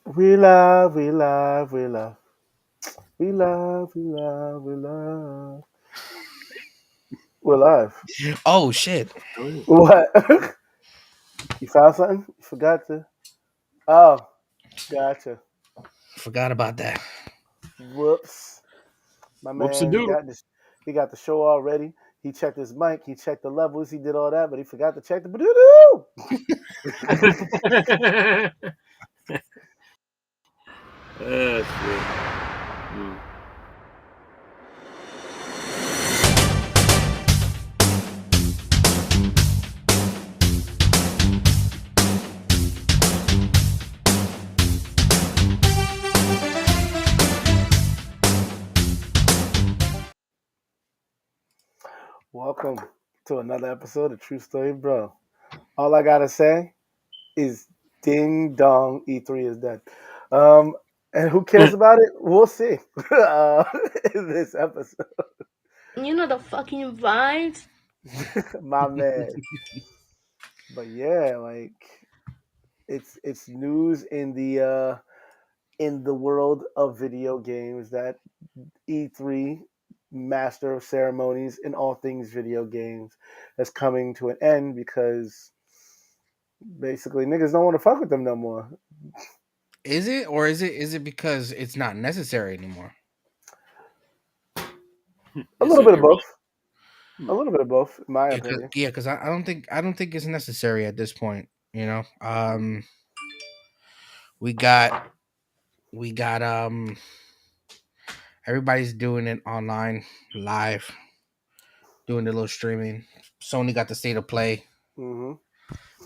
We love, we love, we love, we love, we love, we love. We're live. Oh shit! Oh, yeah. What? You found something? You forgot to? Oh, gotcha. Forgot about that. Whoops. My Whoops a man, he doodle. got this. He got the show already. He checked his mic. He checked the levels. He did all that, but he forgot to check the doo. Shit. Mm. Welcome to another episode of True Story, bro. All I gotta say is ding dong, E3 is dead. Um, and who cares about it? We'll see. uh, in this episode, You know the fucking vibes. my man. But yeah, like it's news in the world of video games that E3, master of ceremonies in all things video games, is coming to an end because basically niggas don't want to fuck with them no more. Is it or is it because it's not necessary anymore? A Is little it bit of both. irrelevant? A little bit of both, in my Yeah, cause, opinion. yeah, because I don't think it's necessary at this point. You know, we got we got everybody's doing it online, live, doing the little streaming. Sony got the state of play. Hmm.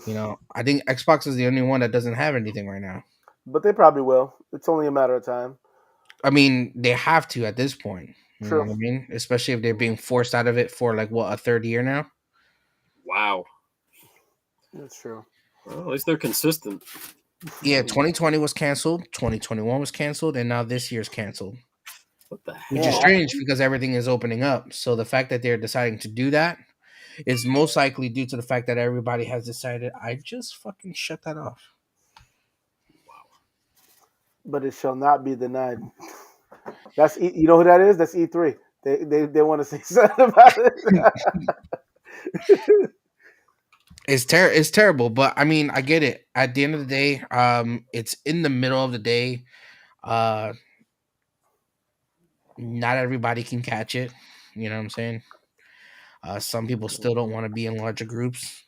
You know, I think Xbox is the only one that doesn't have anything right now. But they probably will. It's only a matter of time. I mean, they have to at this point. You know True. what I mean? Especially if they're being forced out of it for like what, a third year now. Wow. That's true. Well, at least they're consistent. Yeah, 2020 was canceled, 2021 was canceled, and now this year's canceled. What the Which is Yeah, hell? strange because everything is opening up. So the fact that they're deciding to do that is most likely due to the fact that everybody has decided I just fucking shut that off. but it shall not be denied. You know who that is? That's E3. They want to say something about it. It's terrible, but I mean, I get it. At the end of the day, it's in the middle of the day. Uh Not everybody can catch it. You know what I'm saying? Some people still don't want to be in larger groups,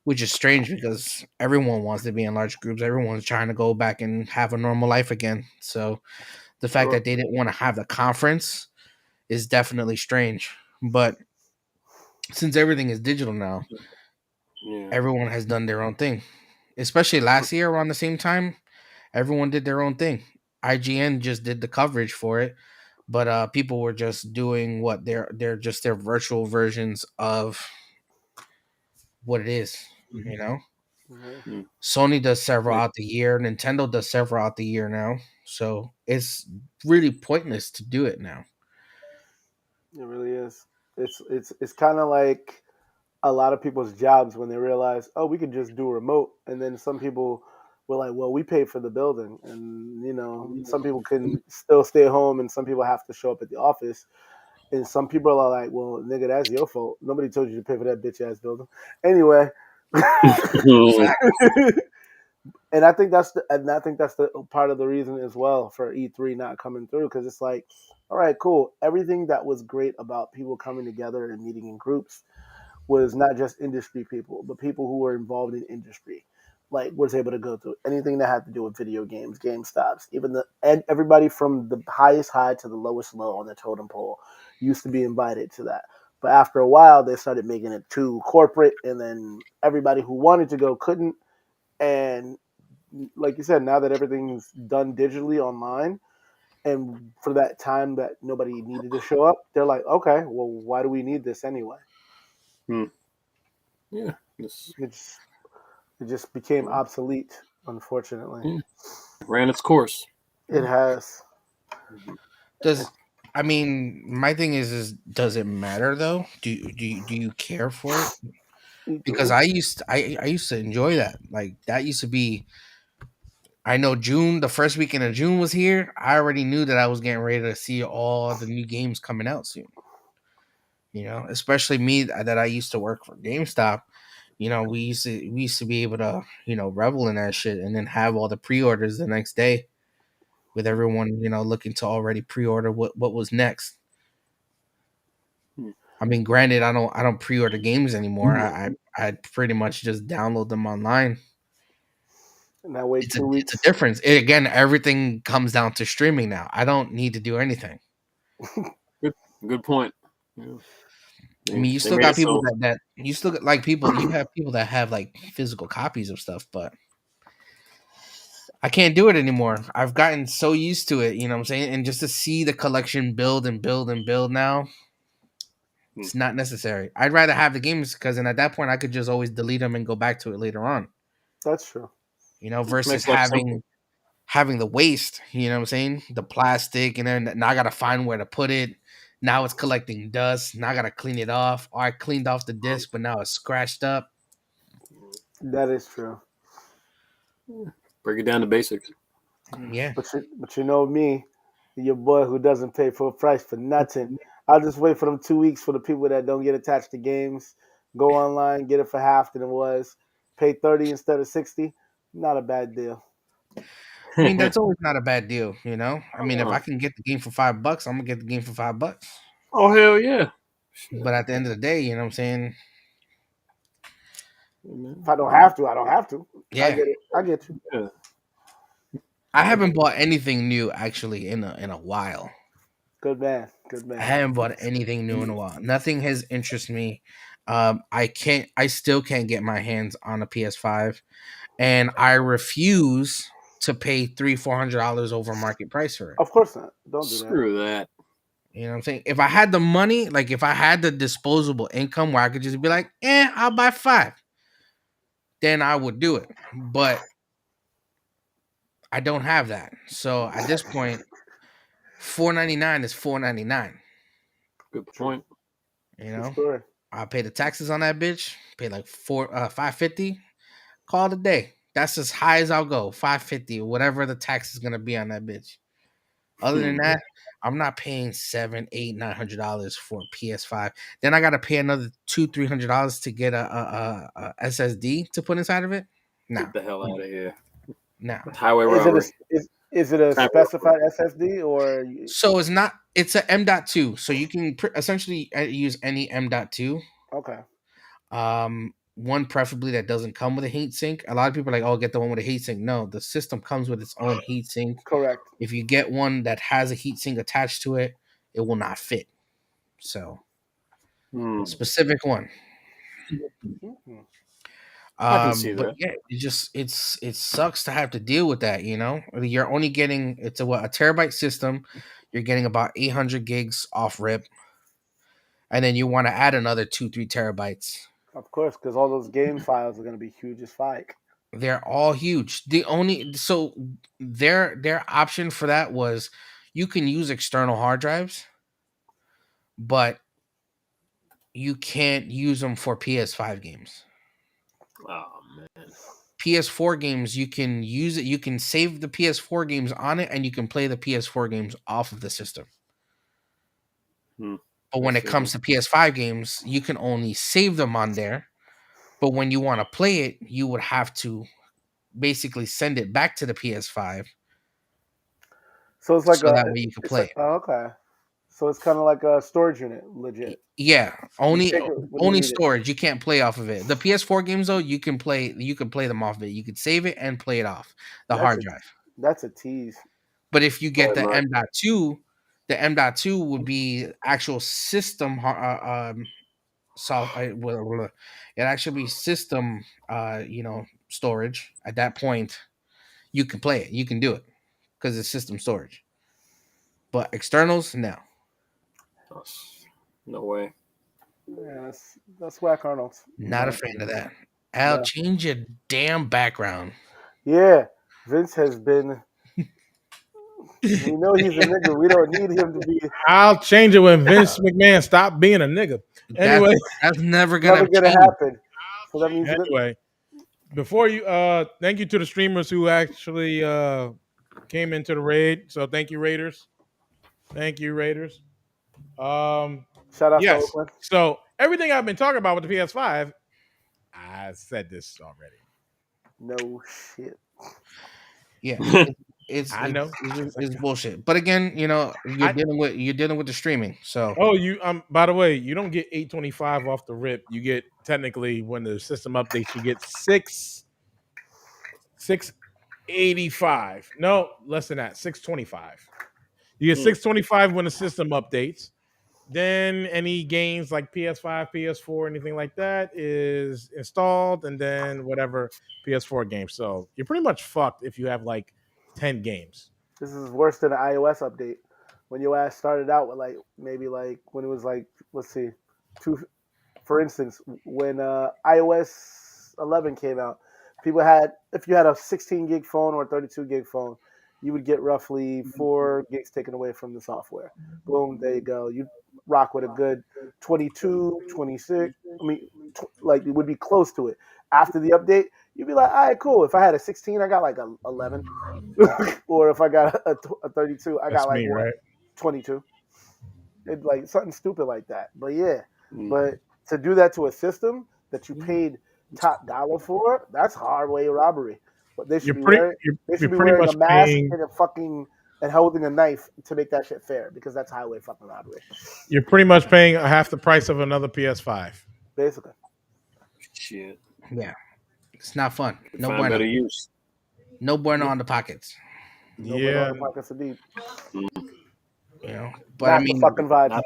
which is strange because everyone wants to be in large groups. Everyone's trying to go back and have a normal life again. So the fact Sure. that they didn't want to have the conference is definitely strange. But since everything is digital now, Yeah. everyone has done their own thing. Especially last year around the same time, everyone did their own thing. IGN just did the coverage for it, but people were just doing what they're just their virtual versions of what it is, you know. Mhm. Mm. Sony does several Like, out the year, Nintendo does several out the year now, so it's really pointless to do it now. It really is. It's kind of like a lot of people's jobs when they realize, oh, we could just do remote, and then some people were like, well, we paid for the building, and some people can still stay home, and some people have to show up at the office, and some people are like, well, nigga, that's your fault. Nobody told you to pay for that bitch ass building. Anyway. And I think that's the part of the reason as well for E3 not coming through, because it's like, all right, cool. Everything that was great about people coming together and meeting in groups was not just industry people, but people who were involved in industry. Like was able to go through anything that had to do with video games, GameStops, even everybody from the highest high to the lowest low on the totem pole used to be invited to that. But after a while, they started making it too corporate, and then everybody who wanted to go couldn't. And like you said, now that everything's done digitally online, and for that time that nobody needed to show up, they're like, okay, well, why do we need this anyway? mm. Yeah. This It's It just became obsolete, unfortunately. yeah, ran its course. It has. Does I mean, my thing is does it matter though? Do you care for it? Because E3. I used to enjoy that. Like that used to be I know June, the first weekend of June was here. I already knew that I was getting ready to see all the new games coming out soon. Especially me that I used to work for GameStop. We used to be able to revel in that shit and then have all the pre-orders the next day with everyone looking to already pre-order what was next. Hmm. I mean, granted, I don't pre-order games anymore. I pretty much just download them online. And that wait It's a two it's a weeks. difference. Again, everything comes down to streaming now. I don't need to do anything. Good point. Yeah. I mean, you They still made got it people so. that you still got like people. You have people that have like physical copies of stuff, but I can't do it anymore. I've gotten so used to it. You know what I'm saying? And just to see the collection build and build and build now, Hmm. it's not necessary. I'd rather have the games because then at that point I could just always delete them and go back to it later on. That's true. Versus Makes life simple. having the waste, you know what I'm saying? The plastic, and then now I gotta find where to put it. Now it's collecting dust. Now I gotta clean it off. Or I cleaned off the disc, but now it's scratched up. That is true. Break it down to basics. Yeah. But you know me, your boy who doesn't pay full price for nothing. I'll just wait for them 2 weeks for the people that don't get attached to games. Go online, get it for half than it was. Pay 30 instead of 60. Not a bad deal. I mean, that's always not a bad deal. I mean, if I Oh, can get the game for $5, I'm gonna get the game for $5. oh hell yeah. Shit. But at the end of the day, you know what I'm saying? If I don't have to, I don't have to. I Yeah. get it. I get you. Yeah. I haven't bought anything new actually in a while. Good man. Good I man. haven't bought anything new in a while. Nothing has interested me. I still can't get my hands on a PS5, and I refuse to pay $300-400 over market price for it. Of course not. Don't do that. Screw that. You know what I'm saying? If I had the money, like if I had the disposable income where I could just be like, I'll buy 5, then I would do it. But I don't have that. So at this point, $4.99 is $4.99. Good True. point. You True know, story. I pay the taxes on that bitch. Pay like $5.50. Call it a day. That's as high as I'll go. $5.50 or whatever the tax is gonna be on that bitch. Other than that, I'm not paying $700, $800, $900 for a PS5. Then I gotta pay another $200-300 to get a SSD to put inside of it. Nah, Get the hell out of here. nah. Highway Is it robbery. a Time robbery. specified SSD or So it's not. It's a M.2, so you can essentially use any M.2. okay? One preferably that doesn't come with a heat sink. A lot of people are like, "Oh, get the one with a heat sink." No, the system comes with its own heat sink. Correct. If you get one that has a heat sink attached to it, it will not fit. So, specific one. Mhm. I can see But that. yeah, it sucks to have to deal with that. You're only getting a terabyte system. You're getting about 800 gigs off rip, and then you want to add another 2-3 terabytes. Of course, because all those game files are going to be huge as fuck. They're all huge. Their option for that was you can use external hard drives, but you can't use them for PS5 games. Oh man. PS4 games, you can use it. You can save the PS4 games on it, and you can play the PS4 games off of the system. But I when it feel comes to PS5 games, you can only save them on there. But when you want to play it, you would have to basically send it back to the PS5 So it's like so a, that way you can it's play like it. oh, okay. So it's kind of like a storage unit, legit. Yeah, You only take it when you only need it. storage. You can't play off of it. The PS4 games though, you can play. You can play them off of it. You could save it and play it off the That's hard a drive. that's a tease. But if you get Very the much. M.2, the M.2 would be actual system it actually be system storage. At that point, you can play it. You can do it because it's system storage. But externals, no, No way. Yeah, that's whack, Arnold. In not my a fan of opinion. that. Al, Yeah. change your damn background. Yeah, Vince has been. We know he's a nigga. We don't need him to be. I'll change it when Vince McMahon stop being a nigga. That Anyway, that's never Never gonna gonna change. happen. So that means anyway, before you thank you to the streamers who actually came into the raid. So thank you, Raiders. Thank you, Raiders. Shout out to Yes. Oakland. So everything I've been talking about with the PS5, I said this already. No shit. Yeah, it's I know. it's bullshit. But again, you're I- dealing with the streaming. So Oh, you by the way, you don't get 825 off the rip. You get technically when the system updates, you get 685. No, less than that, 625. You get 625 when the system updates. Then any games like PS5, PS4, anything like that is installed, and then whatever PS4 games. So you're pretty much fucked if you have like 10 games. This is worse than an iOS update. When your ass started out with like maybe like when it was like let's see, two. For instance, when iOS 11 came out, people had if you had a 16 gig phone or a 32 gig phone, you would get roughly 4 gigs taken away from the software. Boom, there you go. You rock with a good 22, 26. I mean, like it would be close to it. After the update, you'd be like, all right, cool. If I had a 16, I got like a 11. Or if I got a 32, I That's got like me, what, right? 22. It like something stupid like that. But yeah, Mm. but to do that to a system that you paid top dollar for, that's highway robbery. But they should You're be pretty wearing you're pretty wearing a much mask paying and a fucking and holding a knife to make that shit fair because that's highway fucking robbery. half the price of another PS5. Basically. Shit. yeah, it's not fun. No Find bueno. better use. No bueno on the pockets. No way Yeah. on the pockets of deep. But I Not the mean, fucking vibes. Not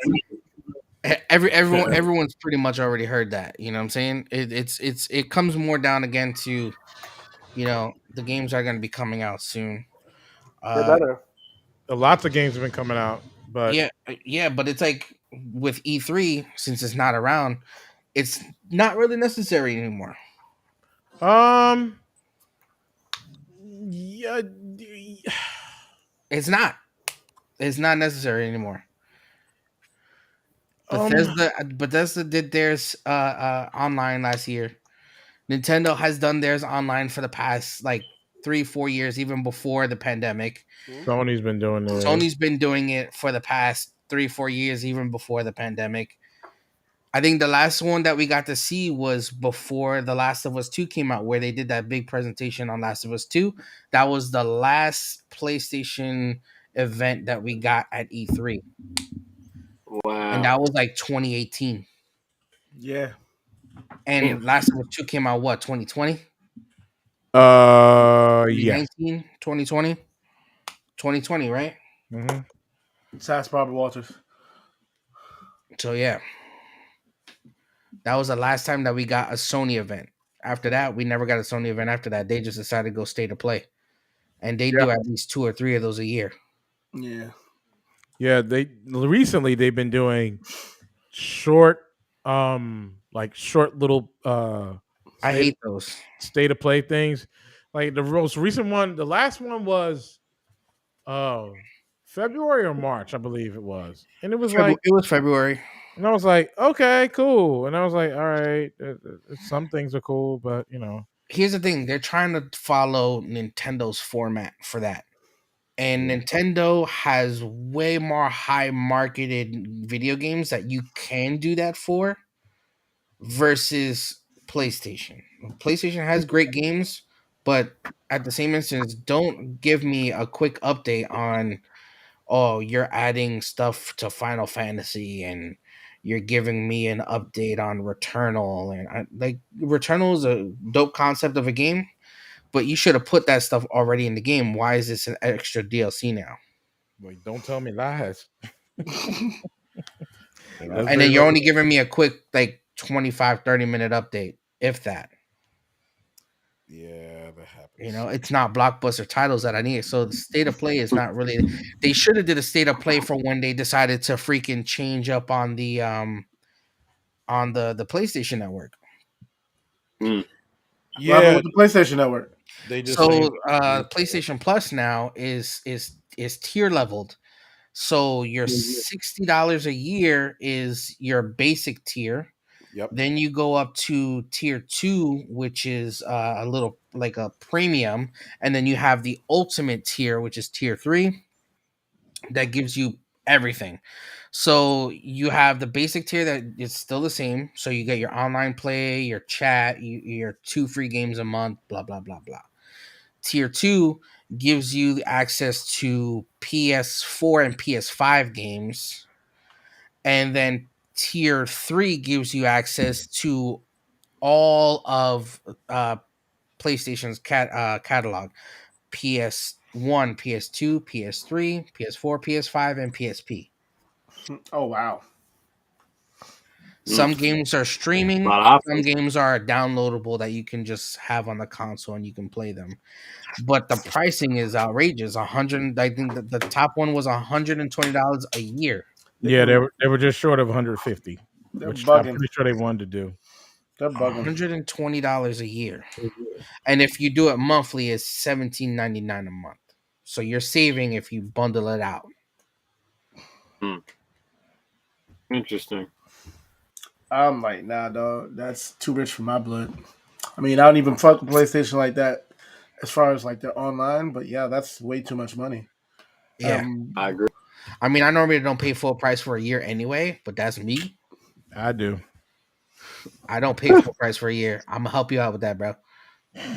everyone's pretty much already heard that. You know what I'm saying? It comes more down again to the games are going to be coming out soon. They better. Lots of games have been coming out, but Yeah, but it's like with E3 since it's not around, it's not really necessary anymore. um yeah, It's not. It's not necessary anymore. um Bethesda did theirs online last year. Nintendo has done theirs online for the past like 3-4 years, even before the pandemic. Sony's been doing this. Sony's been doing it for the past 3-4 years, even before the pandemic. I think the last one that we got to see was before The Last of Us 2 came out, where they did that big presentation on Last of Us 2. That was the last PlayStation event that we got at E3. Wow. And that was like 2018. Yeah. And Damn. Last of Us 2 came out what, 2020? Yeah. 2019, 2020? 2020, right? Mm-hmm. Sass Barbara Walters. So yeah. That was the last time that we got a Sony event. After that, we never got a Sony event after that. They just decided to go state of play. And they do at least 2 or 3 of those a year. Yeah. Yeah, they've been doing short short little I hate those. state of play things. Like the most recent one, the last one was February or March, I believe it was. And it was like It was February. and I was like, okay, cool. And I was like, all right, some things are cool, but Here's the thing. They're trying to follow Nintendo's format for that. And Nintendo has way more high marketed video games that you can do that for versus PlayStation. PlayStation has great games, but at the same instance, don't give me a quick update on, oh, you're adding stuff to Final Fantasy and you're giving me an update on Returnal. And like Returnal is a dope concept of a game, but you should have put that stuff already in the game. Why is this an extra DLC now? Wait, don't tell me lies. And then you're only giving me a quick like 25-30 minute update, if that. Yeah, that happens. It's not blockbuster titles that I need. So the state of play is not really. They should have did a state of play for when they decided to freaking change up on the PlayStation Network. Yeah. What happened with the PlayStation Network? They just So PlayStation Plus now is tier leveled. So your $60 a year is your basic tier. Yep. Then you go up to tier 2, which is a little like a premium, and then you have the ultimate tier, which is tier 3, that gives you everything. So you have the basic tier that is still the same. So you get your online play, your chat, your 2 free games a month, blah blah blah blah. Tier 2 gives you access to PS4 and PS5 games, and then tier 3 gives you access to all of PlayStation's catalog: PS1, PS2, PS3, PS4, PS5, and PSP. Oh wow. Some games are A streaming, lot of some options. games are downloadable that you can just have on the console and you can play them. But the pricing is outrageous. 100, I think the top one was $120 a year. Yeah, they were just short of 150, They're which I'm bugging. pretty sure they wanted to do. They're bugging. $120 a year. And if you do it monthly, it's $17.99 a month. So you're saving if you bundle it out. Interesting. I'm like, nah, dog. That's too rich for my blood. I mean, I don't even fuck with PlayStation like that as far as like their online, but yeah, that's way too much money. Yeah. I agree. I mean, I normally don't pay full price for a year anyway, but that's me. I do. I don't pay full price for a year. I'm gonna help you out with that, bro.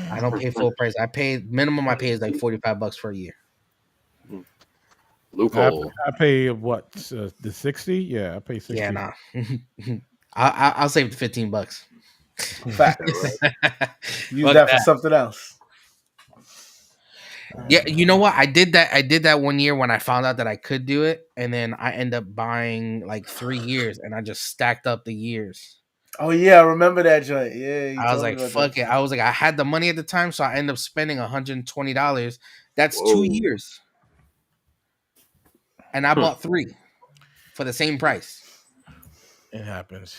I don't pay full price. I pay minimum. I pay is like $45 for a year. Loophole. I pay what, the 60? Yeah, I pay 60. Yeah, nah. I'll save the $15. Facts. Use Fuck that for that. something else. Yeah, you know what? I did that. I did that one year when I found out that I could do it, and then I end up buying like 3 years, and I just stacked up the years. Oh yeah, I remember that joint. Yeah, you I was told me like, about "Fuck that. it!" I was like, I had the money at the time, so I ended up spending $120. That's Whoa. 2 years, and I bought 3 for the same price. It happens.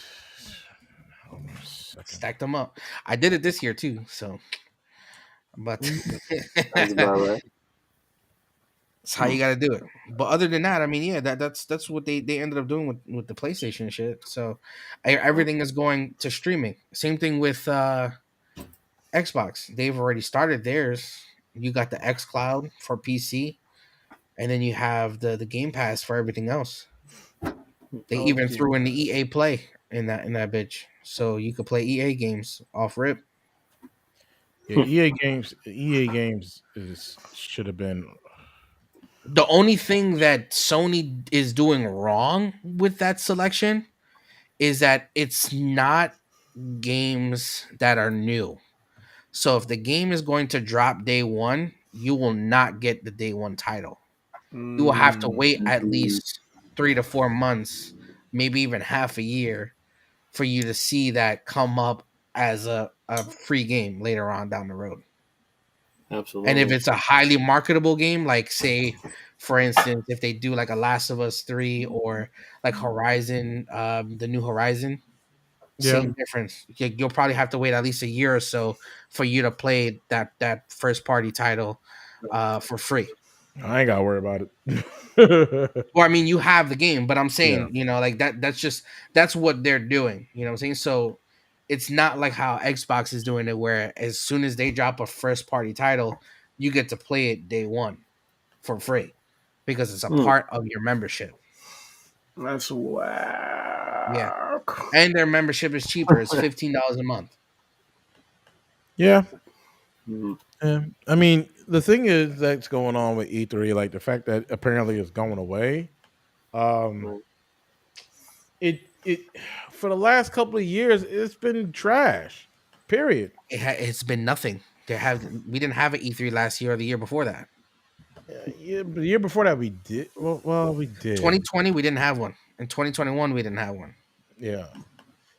Hold on a second. Stacked them up. I did it this year too, so. But That's about right. that's how you got to do it. But other than that, I mean, yeah, that's what they ended up doing with the PlayStation shit. So everything is going to streaming. Same thing with Xbox. They've already started theirs. You got the X Cloud for PC, and then you have the Game Pass for everything else. They even Okay. threw in the EA Play in that bitch, so you could play EA games off rip. Yeah, EA games should have been. The only thing that Sony is doing wrong with that selection is that it's not games that are new. So if the game is going to drop day one, you will not get the day one title. You will have to Mm, wait at least 3 to 4 months, maybe even half a year, for you to see that come up as a free game later on down the road. And if Absolutely. it's a highly marketable game, like say, for instance, if they do like a Last of Us 3 or like Horizon, the new Horizon, Yeah, same difference. You'll probably have to wait at least a year or so for you to play that first party title for free. I ain't gotta worry about it. Well, I mean, you have the game, but I'm Yeah, saying, like that's what they're doing. You know what I'm saying? So it's not like how Xbox is doing it, where as soon as they drop a first party title, you get to play it day one for free because it's a Hmm. part of your membership. that's Yeah. whack. And their membership is cheaper. It's $15 a month. yeah. Hmm. I mean, the thing is that's going on with E3, like the fact that apparently it's going away. Um, Right. it for the last couple of years, it's been trash. Period. It's been nothing. We didn't have an E3 last year or the year before that. Yeah, but the year before that we did. Well, we did. 2020 we didn't have one. In 2021 we didn't have one. Yeah,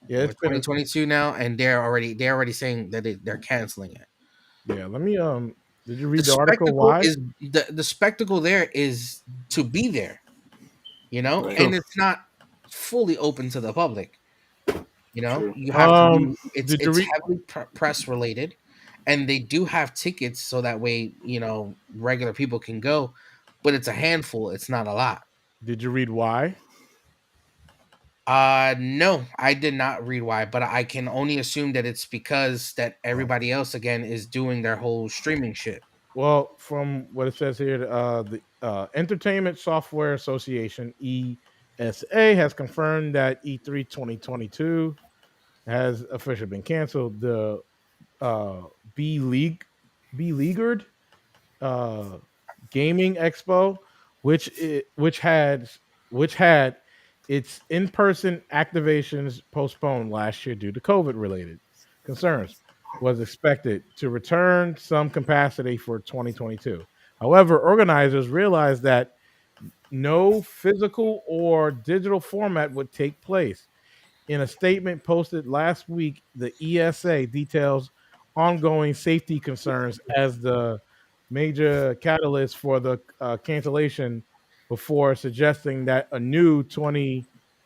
yeah. We're It's been. 2022 now, and they're already saying that they're canceling it. Yeah. Let me. Did you The read the article? spectacle Why? is the spectacle there is to be there, Right. and it's not fully open to the public. True. You have to be. It's Did you it's read? heavily press related, and they do have tickets so that way regular people can go, but it's a handful. It's not a lot. Did you read why? No, I did not read why, but I can only assume that it's because that everybody else again is doing their whole streaming shit. Well, from what it says here, the Entertainment Software Association (ESA) has confirmed that E3 2022 has officially been canceled. The uh, B League, B Leaguered uh, Gaming Expo, which had its in-person activations postponed last year due to COVID-related concerns, was expected to return some capacity for 2022. However, organizers realized that no physical or digital format would take place. In a statement posted last week, the ESA details ongoing safety concerns as the major catalyst for the cancellation before suggesting that a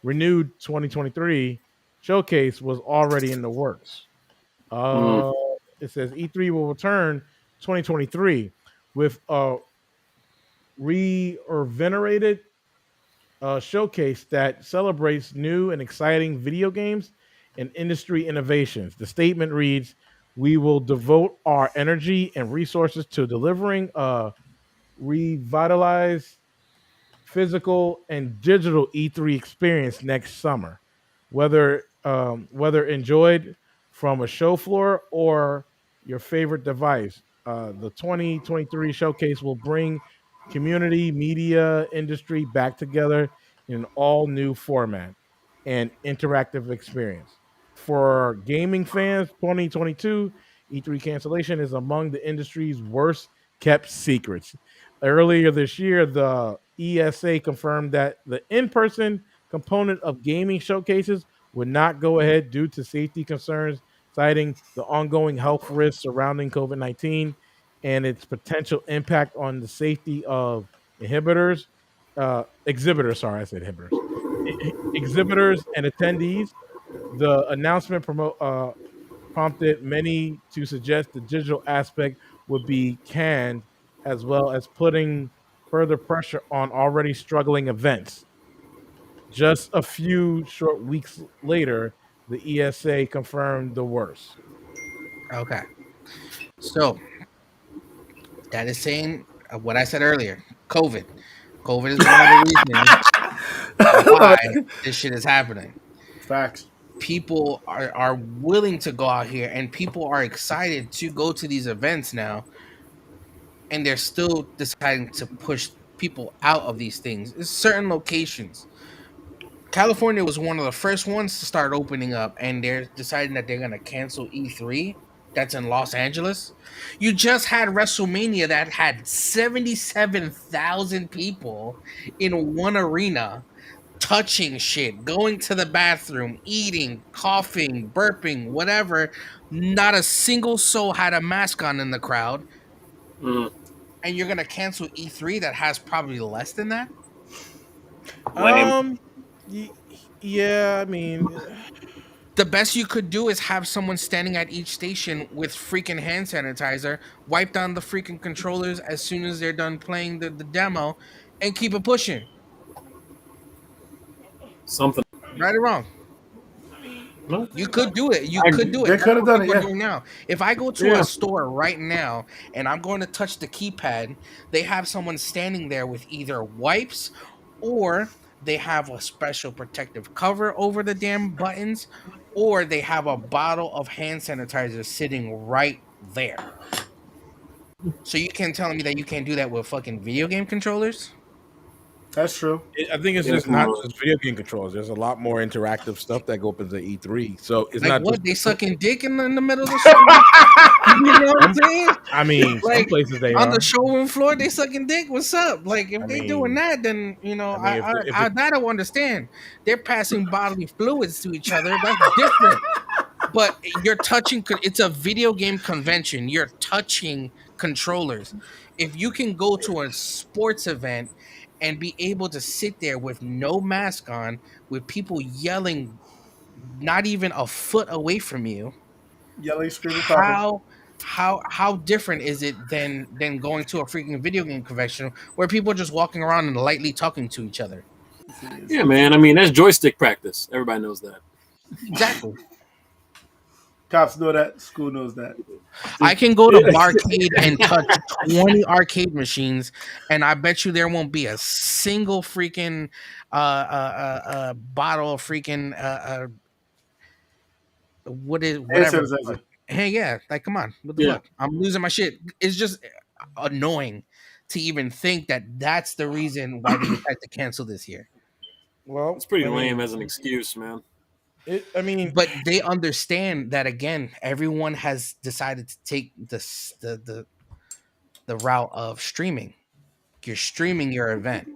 renewed 2023 showcase was already in the works. Mm. Uh, it says E3 will return 2023 with a re or venerated showcase that celebrates new and exciting video games and industry innovations. The statement reads, "We will devote our energy and resources to delivering a revitalized physical and digital E3 experience next summer, whether enjoyed from a show floor or your favorite device. The 2023 showcase will bring community, media, industry back together in an all new format and interactive experience. For gaming fans, 2022 E3 cancellation is among the industry's worst kept secrets. Earlier this year, the ESA confirmed that the in person component of gaming showcases would not go ahead due to safety concerns, citing the ongoing health risks surrounding COVID-19 and its potential impact on the safety of exhibitors, sorry, I said inhibitors, exhibitors and attendees. The announcement prompted many to suggest the digital aspect would be canned, as well as putting further pressure on already struggling events. Just a few short weeks later, the ESA confirmed the worst. Okay, so that is saying what I said earlier. COVID, COVID is one of the reasons why this shit is happening. Facts. People are willing to go out here, and people are excited to go to these events now, and they're still deciding to push people out of these things. There's certain locations. California was one of the first ones to start opening up, and they're deciding that they're gonna cancel E3. That's in Los Angeles. You just had WrestleMania that had 77,000 people in one arena touching shit, going to the bathroom, eating, coughing, burping, whatever. Not a single soul had a mask on in the crowd, Mm. and you're gonna cancel E3 that has probably less than that. Lame. Um, y- yeah, I mean, The best you could do is have someone standing at each station with freaking hand sanitizer, wipe down the freaking controllers as soon as they're done playing the demo, and keep it pushing. Something. Right or wrong? No, You could do it. You I could do it. They That's could have what done it, people are yeah. doing now. If I go to a yeah. store right now and I'm going to touch the keypad, they have someone standing there with either wipes or they have a special protective cover over the damn buttons, or they have a bottle of hand sanitizer sitting right there. So you can't tell me that you can't do that with fucking video game controllers? That's true. I think it's Yeah, just come not on. just video game controls. There's a lot more interactive stuff that go up into E3. So it's Like not just. what? They sucking dick in the middle of the store? You know what I'm saying? I mean, some Like places they on the are. showroom floor, they sucking dick. What's up? Like if I they doing mean, that, then you know I mean, if I it that I don't understand. They're passing bodily fluids to each other. That's different. But you're touching. It's a video game convention. You're touching controllers. If you can go to a sports event and be able to sit there with no mask on, with people yelling, not even a foot away from you, Yelling, screaming, clapping. how different is it than going to a freaking video game convention where people are just walking around and lightly talking to each other? Yeah, man. I mean, that's joystick practice. Everybody knows that. Exactly. Cops know that. School knows that. I can go to Barcade and touch 20 arcade machines, and I bet you there won't be a single freaking bottle of freaking what is Hand whatever. sanitizer. Hey, yeah, like come on, what the Yeah. fuck? I'm losing my shit. It's just annoying to even think that that's the reason why they decided to cancel this year. Well, It's pretty I lame mean, as an excuse, man. I mean, But they understand that again, everyone has decided to take this the route of streaming. You're streaming your event.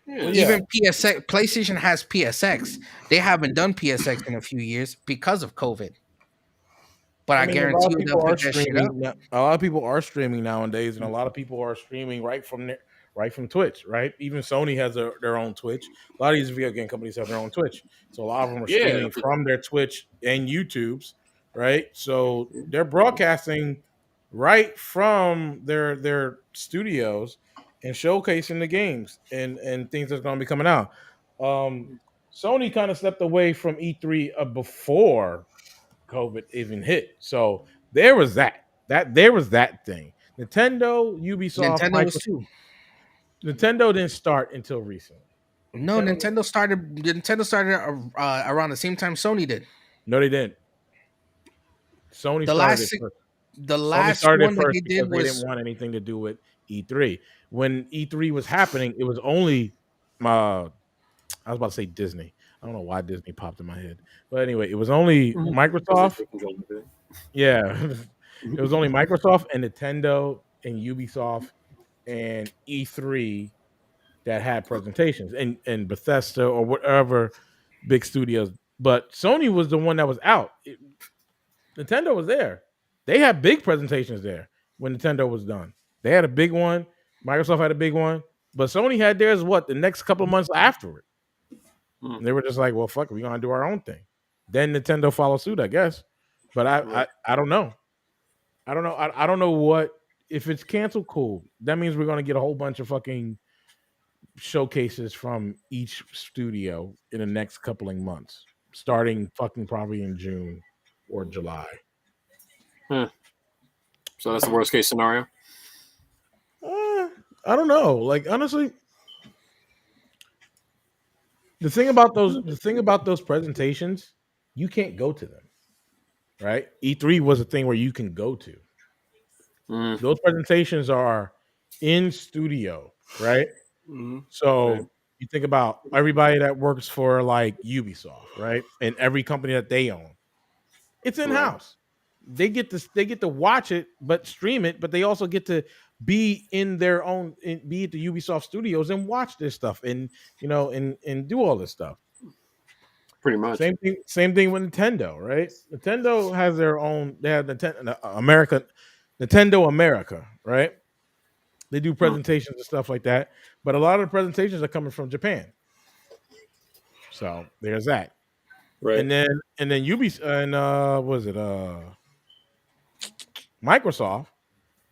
Yeah. well, yeah. Even PSX, PlayStation has PSX. They haven't done PSX in a few years because of COVID. But I I mean, a lot guarantee of you they'll people are pick that shit up. streaming. A lot of people are streaming nowadays, and a lot of people are streaming right from Twitch. Right, even Sony has their own Twitch. A lot of these video game companies have their own Twitch, so a lot of them are Yeah. streaming from their Twitch and YouTube's. Right, so they're broadcasting right from their studios and showcasing the games and things that's going to be coming out. Um, Sony kind of stepped away from E3 before COVID even hit. So there was that. There was that thing. Nintendo, Ubisoft, Nintendo was too. Nintendo didn't start until recently. No, Nintendo, Nintendo started around the same time Sony did. no, they didn't. Sony The started last it first. the Sony last started it one that first they because did they didn't was want anything to do with E3. When E3 was happening, it was only I was about to say Disney. I don't know why Disney popped in my head. But anyway, it was only Because they Microsoft. take control of it. Yeah. It was only Microsoft and Nintendo and Ubisoft and E3 that had presentations and Bethesda or whatever big studios. But Sony was the one that was out. Nintendo was there. They had big presentations there when Nintendo was done. They had a big one. Microsoft had a big one. But Sony had theirs the next couple of months afterward. Hmm. And they were just like, well, fuck it, we're gonna do our own thing. Then Nintendo followed suit, I guess. But I don't know. I don't know what if it's canceled, cool. That means we're gonna get a whole bunch of fucking showcases from each studio in the next couple of months, starting fucking probably in June or July. So that's the worst case scenario. I don't know. Like honestly, the thing about those presentations, you can't go to them. Right? E3 was a thing where you can go to. Mm. Those presentations are in studio, right? Mm-hmm. So Right. you think about everybody that works for like Ubisoft, right? And every company that they own. It's in house. They get to watch it, but stream it, but they also get to be in their own be at the Ubisoft studios and watch this stuff and and do all this stuff. Pretty much. Same thing with Nintendo, right? Nintendo has their own. They have Nintendo America, right? They do presentations and stuff like that, but a lot of the presentations are coming from Japan. So there's that. Right. And then Ubisoft and was it Microsoft?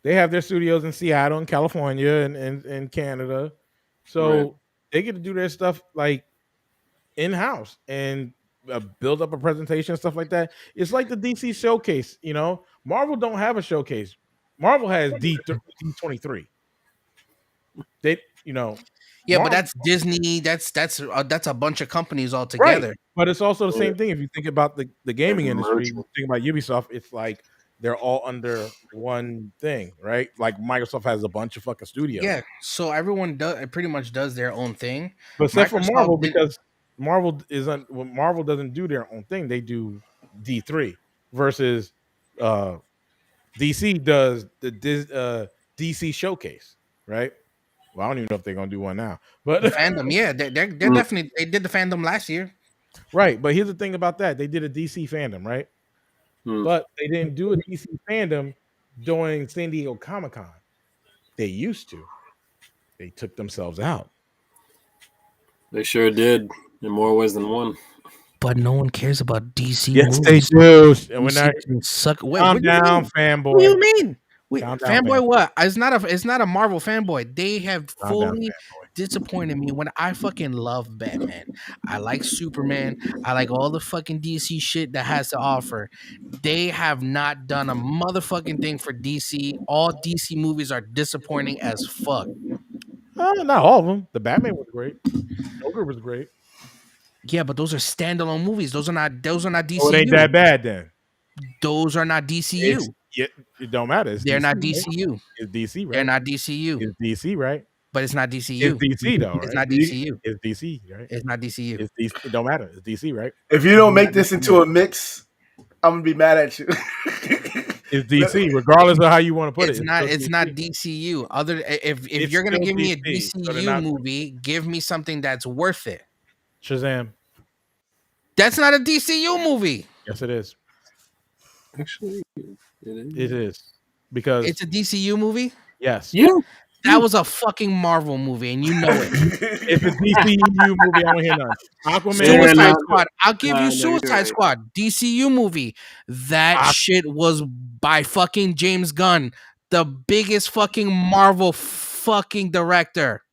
They have their studios in Seattle and California and Canada, so they get to do their stuff like in house and build up a presentation and stuff like that. It's like the DC showcase. Marvel don't have a showcase. Marvel has D23. They yeah, but Marvel, that's Disney. That's a bunch of companies all right. together. But it's also the same thing. If you think about the gaming industry, merging. you think about Ubisoft, it's like they're all under one thing, right? Like Microsoft has a bunch of fucking studios. Yeah, so everyone pretty much does their own thing. But except for Marvel, did- because Marvel doesn't do their own thing. They do D3 versus DC does the DC showcase, right? Well, I don't even know if they're gonna do one now, but fandom, yeah, they're definitely they did the fandom last year. right. But here's the thing about that: they did a DC fandom, right? But they didn't do a DC fandom during San Diego Comic-Con. They used to. They took themselves out. They sure did in more ways than one. But no one cares about DC Yes, movies. they do. And when DC can suck. calm down, fanboy. What do you mean? Wait, Calm down, fanboy what? It's not a Marvel fanboy. They have Calm down, fully disappointed me when I fucking love Batman. I like Superman. I like all the fucking DC shit that has to offer. They have not done a motherfucking thing for DC. All DC movies are disappointing as fuck. Not all of them. The Batman was great. Joker was great. Yeah, but those are standalone movies. Those are not Oh, it ain't DCU. that bad then. Those are not It's DCU. it don't matter. It's They're DC. not Right? DCU. It's DC, They're right? not DCU. It's DC, right? But it's not It's DCU. DC though, right? It's not DCU. It's DC, right? It's not DCU. It's DC. It don't matter. It's DC, right? If you don't make this into a mix, I'm gonna be mad at you. It's DC, regardless of how you want to put It's it. not. still It's DC. not DCU. If It's you're gonna still give me a DC, so they're DCU not- movie, give me something that's worth it. Shazam. That's not a DCU movie. Yes, it is. Actually, it is. It is because It's a DCU movie. yes, Yeah. That was a fucking Marvel movie, and you know it. it's a DCU movie. I don't hear none. Aquaman. Yeah, Suicide no, Squad. I'll give no, you you're Suicide right. Squad. DCU movie. That shit was by fucking James Gunn, the biggest fucking Marvel fucking director.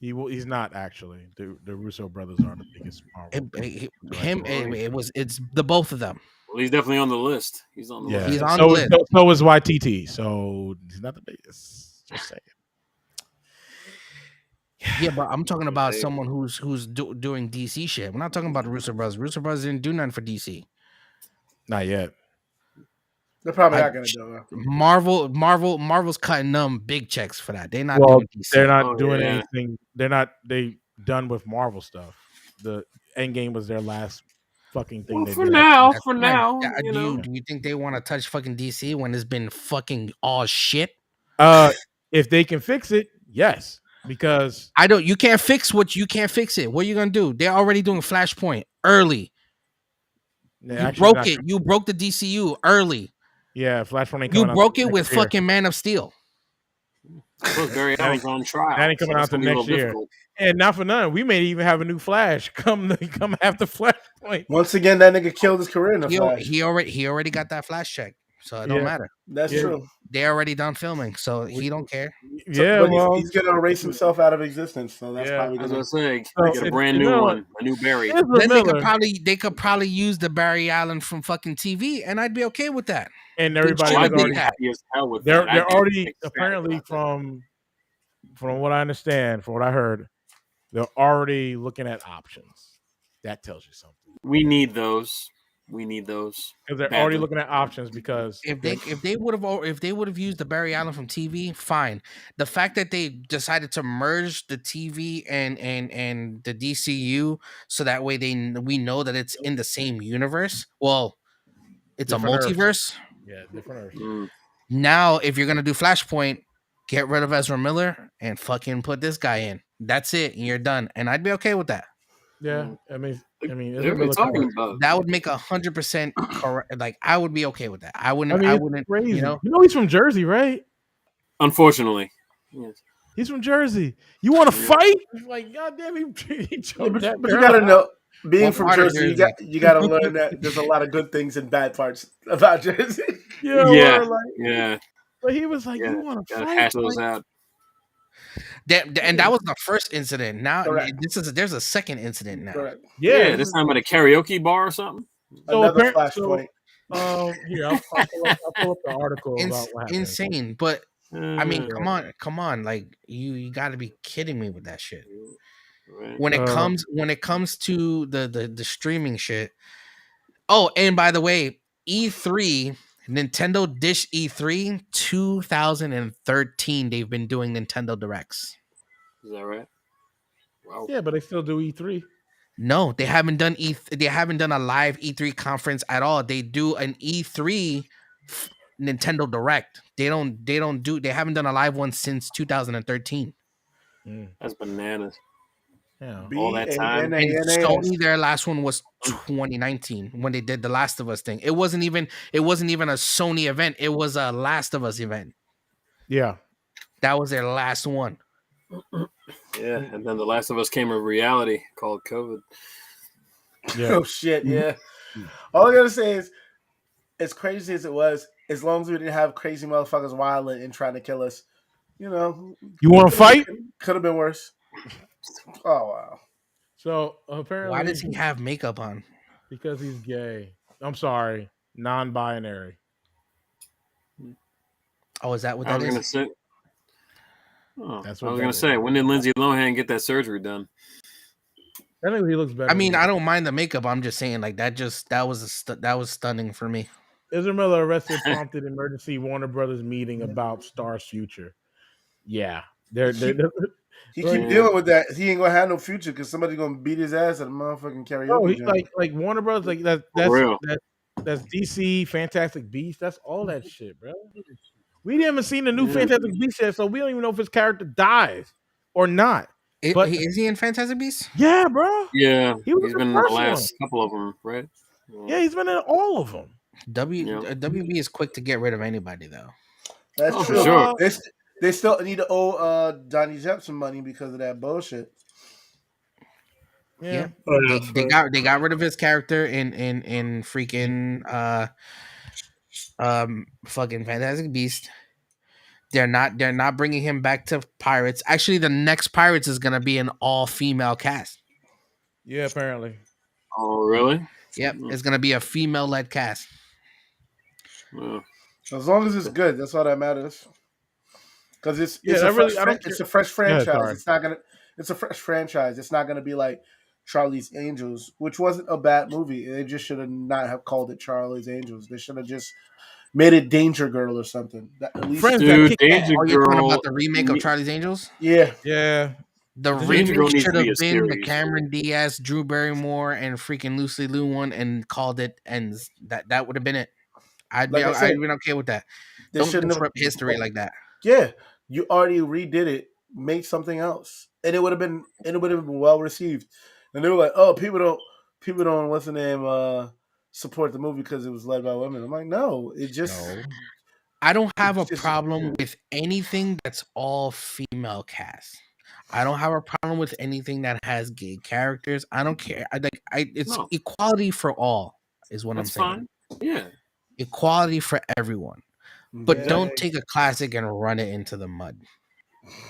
He's not actually. The Russo brothers are the biggest Marvel. It's the both of them. Well, he's definitely on the list. He's on the Yeah, list. He's on so the is, list. so is YTT. So he's not the biggest. Just saying. Yeah, but I'm talking about someone who's doing DC shit. We're not talking about the Russo Brothers. Russo Brothers didn't do nothing for DC. Not yet. They're probably not gonna do it. Marvel's cutting them big checks for that. They're not Well, doing DC. they're not Oh, doing yeah. anything. They done with Marvel stuff. The Endgame was their last fucking thing. Well, they for did. now, That's for fine. now, Yeah, you do know. you think they want to touch fucking DC when it's been fucking all shit? If they can fix it, yes. Because I don't. You can't fix what you can't fix it. What are you gonna do? They're already doing Flashpoint early. You broke it. You broke the DCU early. Yeah, Flashpoint ain't You coming out broke it next with year. fucking Man of Steel. Plus, Barry That ain't- Allen's on trial. that ain't coming so out it's till gonna be a next little year. difficult. And not for none, we may even have a new Flash come after Flashpoint. Once again, that nigga killed his career in the Flash. He already got that Flash check, so it don't Yeah. matter. That's Yeah. true. They already done filming, so he don't care. Yeah, But well, he's gonna erase himself out of existence. So that's Yeah. probably I was gonna. gonna say, So get a if- brand you new know one, a new Barry. Ezra Then they Miller could probably use the Barry Allen from fucking TV, and I'd be okay with that. and everybody should've was I'd be did already that. happy as hell with they're that. I'd be already ecstatic apparently about that. from what I understand, from what I heard, they're already looking at options. That tells you something. We need those. We need those. Because they're badly. already looking at options because If they would have used the Barry Allen from TV, fine. The fact that they decided to merge the TV and the DCU so that way we know that it's in the same universe. Well, it's Different a Earths. multiverse. yeah, different Earths. Mm. Now, if you're gonna do Flashpoint, get rid of Ezra Miller and fucking put this guy in. That's it, and you're done. And I'd be okay with that. Yeah, I mean, What Ezra are we Miller talking kinda- about? That would make 100% correct. Like I would be okay with that. I wouldn't. I I mean, wouldn't. it's crazy. You know. He's from Jersey, right? Unfortunately. Yes. He's from Jersey. You want to fight? It's like, goddamn, he Yeah, choked but, that but you girl gotta out. know, being What from part of Jersey, Jersey? you gotta learn that there's a lot of good things and bad parts about Jersey. Yeah, Yeah. or like, Yeah. but he was like, Yeah. you want to Gotta fight? hash those Like, out. And that was the first incident. Now Correct. there's a second incident now. Correct. Yeah, this time at a karaoke bar or something. So Another apparent- flashpoint. here, I'll pull up the article about what happened. Insane. But I mean, Uh, come on. Like you got to be kidding me with that shit. right. When it comes to the streaming shit. Oh, and by the way, E3, Nintendo Dish E3 2013, they've been doing Nintendo Directs. Is that right? Wow. Yeah, but they still do E3. No, they haven't done they haven't done a live E3 conference at all. They do an E3 Nintendo Direct. They haven't done a live one since 2013. That's bananas. Yeah. All that time. And Sony, their last one was 2019 when they did the Last of Us thing. It wasn't even a Sony event. It was a Last of Us event. Yeah. That was their last one. Yeah, and then The Last of Us came a reality called COVID. Yeah. Oh shit, yeah. All I gotta say is, as crazy as it was, as long as we didn't have crazy motherfuckers wilding and trying to kill us, you know, You want to fight? could have been worse. Oh wow. So Why apparently, does he have makeup on? because he's gay. I'm sorry, non-binary. Oh, is that what I that was gonna is? say. Oh, That's I what was that gonna is. say, when did Lindsay Lohan get that surgery done? I think he looks better. I mean, than I don't mind the makeup. I'm just saying, like that was stunning for me. Ezra Miller arrested prompted emergency Warner Brothers meeting about Star's future. Yeah, they're He like, keep Yeah. dealing with that. He ain't gonna have no future because somebody's gonna beat his ass at a motherfucking no, karaoke he joint. like Warner Brothers like For real. that's DC Fantastic Beasts. That's all that shit, bro. We haven't seen the new Yeah. Fantastic Beasts yet, so we don't even know if his character dies or not. But Is he in Fantastic Beasts? yeah, bro, Yeah, he was he's in the been in the first one. last couple of them, right? Yeah, he's been in all of them. Yeah. WB is quick to get rid of anybody though. That's Oh, for true. sure. They still need to owe Donnie Depp some money because of that bullshit. Yeah, They got rid of his character in freaking fucking Fantastic Beast. They're not bringing him back to Pirates. Actually, the next Pirates is gonna be an all female cast. yeah, apparently. Oh, really? Yep, it's gonna be a female led cast. Yeah. As long as it's good, that's all that matters. Because Yeah, I don't care. it's a fresh Yeah, franchise. sorry. It's a fresh franchise. It's not gonna be like Charlie's Angels, which wasn't a bad movie. They just should have not have called it Charlie's Angels. They should have just made it Danger Girl or something. At least, Friends that Dude, kick ass. Danger Oh, you're talking Girl. about the remake of Charlie's Angels? yeah. Yeah, The Danger Girl remake needs should to be have a been the series. Cameron Diaz, Drew Barrymore, and freaking Lucy Liu one, and called it ends. That would have been it. I'd Like I said, been okay with that. they Don't shouldn't have. disrupt history like that. Yeah, you already redid it. Make something else, and it would have been well received. And they were like, "Oh, people don't what's the name support the movie because it was led by women." I'm like, no, it just no. I don't have a it's just problem with anything that's all female cast. I don't have a problem with anything that has gay characters. I don't care. It's No. equality for all is what That's I'm saying. fine. Yeah. Equality for everyone. But Yeah. don't take a classic and run it into the mud.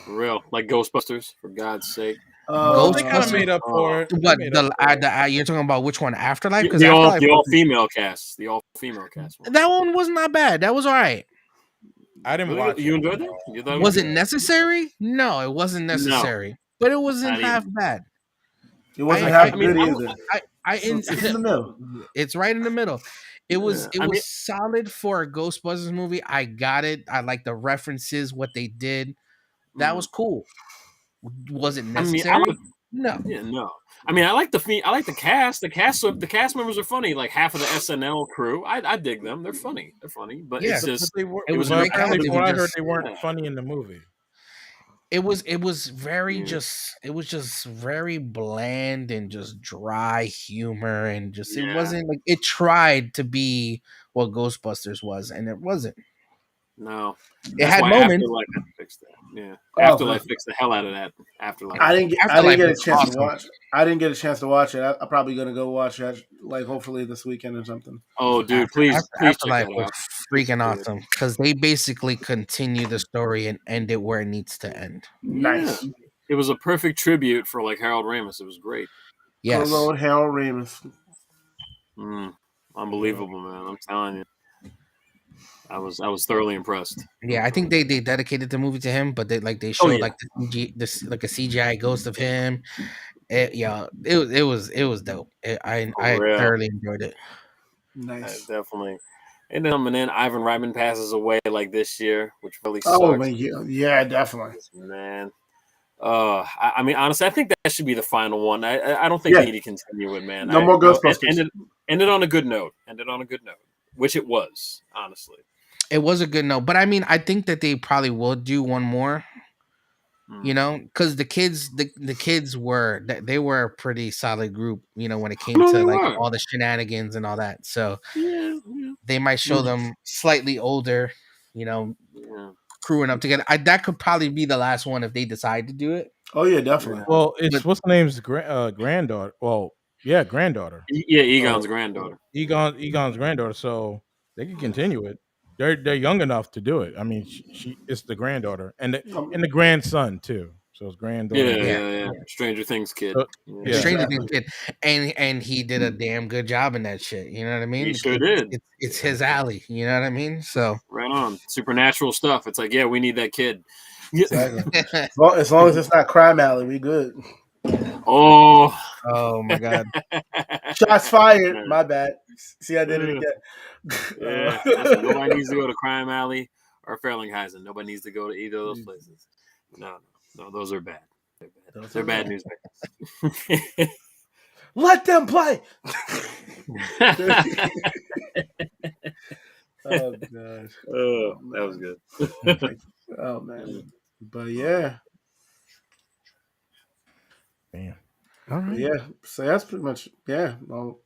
For real. Like Ghostbusters, for God's sake. Well, they kind of Ghostbusters? made up for it. They What made up for it. you're talking about which one? Afterlife? Because The Afterlife all was, female cast. The all female cast one. that one was not bad. That was all right. I didn't Really? watch You it. enjoyed that? You thought Was was it necessary? No, it wasn't necessary. But it wasn't Not half even. bad. It wasn't I half mean, good I- either. It's in the middle. It's right in the middle. It was Yeah, I mean- solid for a Ghostbusters movie. I got it. I like the references, what they did. That was cool. Was it I mean, necessary? I like, No. yeah, no. I mean, I like the cast. The cast members are funny. Like half of the SNL crew, I dig them. They're funny. But Yeah. it's just They were, It was well, great apparently, casting, from what I just- heard, they weren't yeah. funny in the movie. It was very Yeah. it was just very bland and just dry humor and just it Yeah. wasn't like it tried to be what Ghostbusters was and it wasn't. no. It That's had why moments. Afterlife had to fix that. Yeah, Oh, Afterlife but- fixed the hell out of that. Afterlife. I didn't get Afterlife a was chance awesome. to watch. I didn't get a chance to watch it. I'm probably gonna go watch it like hopefully this weekend or something. Oh, dude, please check Afterlife that was out. freaking Good. awesome because they basically continue the story and end it where it needs to end. Nice. Yeah. It was a perfect tribute for like Harold Ramis. It was great. Yes. Good old Harold Ramis. Unbelievable, man. I'm telling you. I was thoroughly impressed. Yeah, I think they dedicated the movie to him, but they showed yeah. like like a CGI ghost of him. It was dope. I real. thoroughly enjoyed it. Nice. Definitely. And then Ivan Reitman passes away like this year, which really sucks. Oh man, yeah, definitely. Man. I mean, honestly, I think that should be the final one. I don't think Yeah. they need to continue it, man. No more Ghostbusters. Ended on a good note. Which it was, honestly. It was a good note, but I mean, I think that they probably will do one more. You know, because the kids were they were a pretty solid group. You know, when it came No, to they like were. all the shenanigans and all that. So Yeah. they might show them slightly older. You know, Yeah. crewing up together. That could probably be the last one if they decide to do it. Oh yeah, definitely. Well, it's what's the name's granddaughter. Well, yeah, granddaughter. Yeah, Egon's granddaughter. Egon's granddaughter. So they can continue it. They're young enough to do it. I mean, she it's the granddaughter and the grandson too. So it's granddaughter. Yeah. Yeah. Stranger Things kid. So, The yeah. Stranger Exactly. Things kid, and he did a damn good job in that shit. You know what I mean? He sure did. It's his alley. You know what I mean? So Right on. Supernatural stuff. It's like, yeah, we need that kid. Exactly. As long as it's not Crime Alley, we good. Oh. oh my god. Shots fired. My bad. See, I did it again. Yeah. Listen, nobody needs to go to Crime Alley or Fairlinghausen. Nobody needs to go to either of those places. No, those are bad. They're bad newspapers. Let them play. Oh gosh. Oh, that was good. Oh man. But yeah. Man. All right. Yeah. So that's pretty much you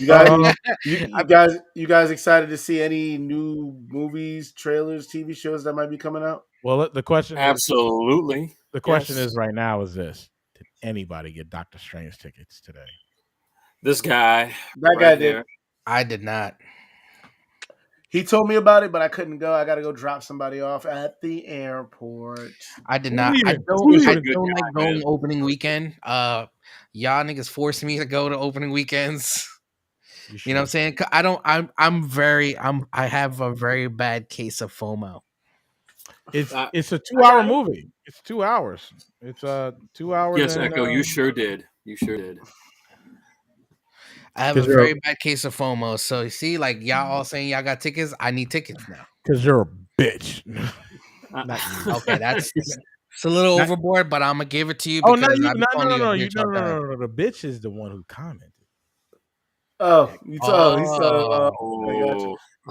guys you guys excited to see any new movies, trailers, TV shows that might be coming out? Well, the question Absolutely. the question Yes. is right now is this: did anybody get Doctor Strange tickets today? This guy. That guy did. I did not. He told me about it, but I couldn't go. I got to go drop somebody off at the airport. I did not. I don't like going opening weekend. Y'all niggas forced me to go to opening weekends. You know what I'm saying? I don't. I have a very bad case of FOMO. It's a 2-hour movie. It's 2 hours. It's 2 hours. Yes, Echo. You sure did. I have a very bad case of FOMO. So you see, like y'all all saying y'all got tickets. I need tickets now. Because you're a bitch. Okay, that's it's a little overboard, but I'm gonna give it to you. Oh, because no, the bitch is the one who commented. Oh, he said.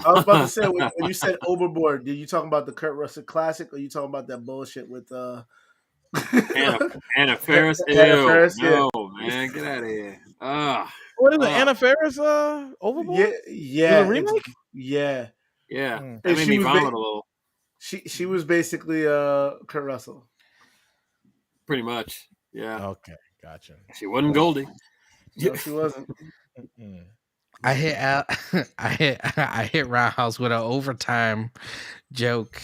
I was about to say when you said overboard, did you talking about the Kurt Russell classic, or you talking about that bullshit with Anna Faris? Anna Faris, no, man, get out of here. What is it? Anna Faris? Overboard? Yeah, the remake? Yeah. And That made me vomit a little. She was basically Kurt Russell. Pretty much. Yeah. Okay, gotcha. She wasn't Goldie. No, she wasn't. I hit Roundhouse with an overtime joke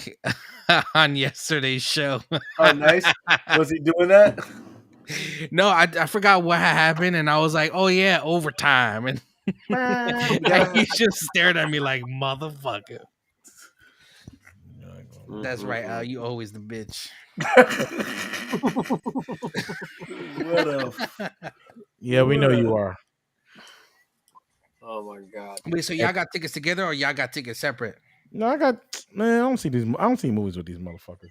on yesterday's show. Oh, nice. Was he doing that? No, I forgot what had happened, and I was like, "Oh yeah, overtime," and he just stared at me like motherfucker. That's right. You always the bitch. Yeah, we know you are. Oh my god. Wait, so y'all got tickets together or y'all got tickets separate? No, I don't see movies with these motherfuckers.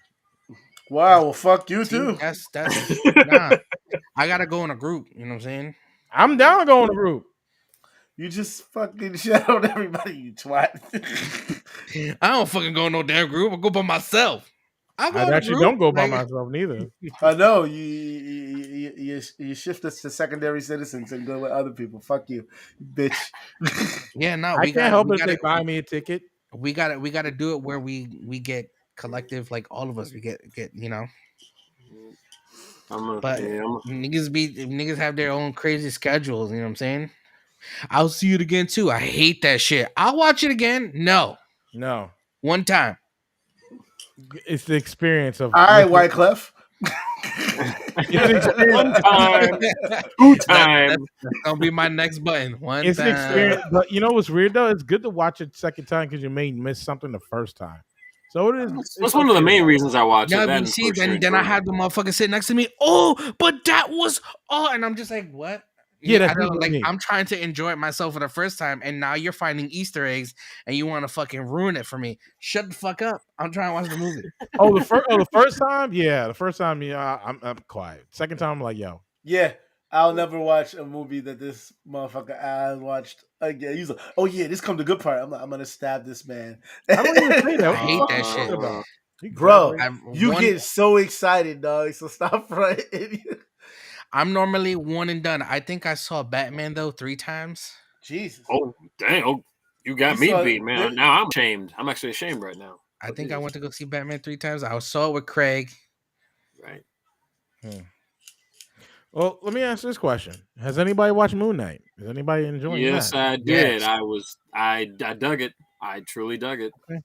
Wow, well fuck you too. That's nah. I gotta go in a group, you know what I'm saying? I'm down to go in a group. You just fucking shadowed everybody, you twat. I don't fucking go in no damn group. I go by myself. I actually don't go by myself neither. I know you shift us to secondary citizens and go with other people. Fuck you, bitch. Yeah, no, I can't help if they buy me a ticket. We gotta do it where we get collective, like all of us. We get you know. Niggas have their own crazy schedules. You know what I'm saying? I'll see it again too. I hate that shit. I'll watch it again. No. One time. It's the experience of. All right, Wyclef. One time. 2 times. That's gonna be my next button. One it's time. An experience, but you know what's weird though? It's good to watch it second time because you may miss something the first time. So it is. That's one of the main reasons I watch it. Then see, then I had the motherfucker sit next to me. Oh, but that was and I'm just like, what? Yeah, that's like I'm trying to enjoy it myself for the first time, and now you're finding Easter eggs, and you want to fucking ruin it for me. Shut the fuck up! I'm trying to watch the movie. the first time, yeah, I'm quiet. Second time, I'm like, yo, yeah, I'll never watch a movie that this motherfucker I watched again. He's like, oh yeah, this comes the good part. I'm gonna stab this man. I don't even say that. I hate that shit, bro. You get so excited, dog. So stop fronting. I'm normally one and done. I think I saw Batman though 3 times. Jesus. Oh damn! Oh, you got me beat, man. Now I'm ashamed. I'm actually ashamed right now. I think I went to go see Batman 3 times. I saw it with Craig. Right. Well, let me ask this question: has anybody watched Moon Knight? Is anybody enjoying that? Yes, I did. Yes. I dug it. I truly dug it. Okay.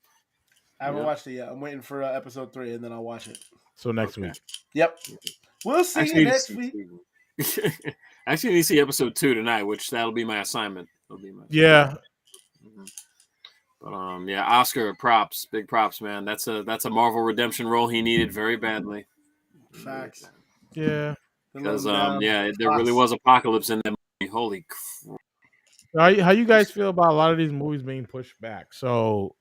I haven't Yep. watched it yet. I'm waiting for episode 3, and then I'll watch it. So next Okay. week. Yep. We'll see Actually, you need to next see week. two. Actually, need to see episode 2 tonight, which that'll be my assignment. Yeah. Mhm. But yeah, Oscar, props, big props, man. That's a Marvel Redemption role he needed very badly. Facts. Yeah. Because Yeah. yeah, there really was apocalypse in that movie. Holy crap. How you guys feel about a lot of these movies being pushed back? So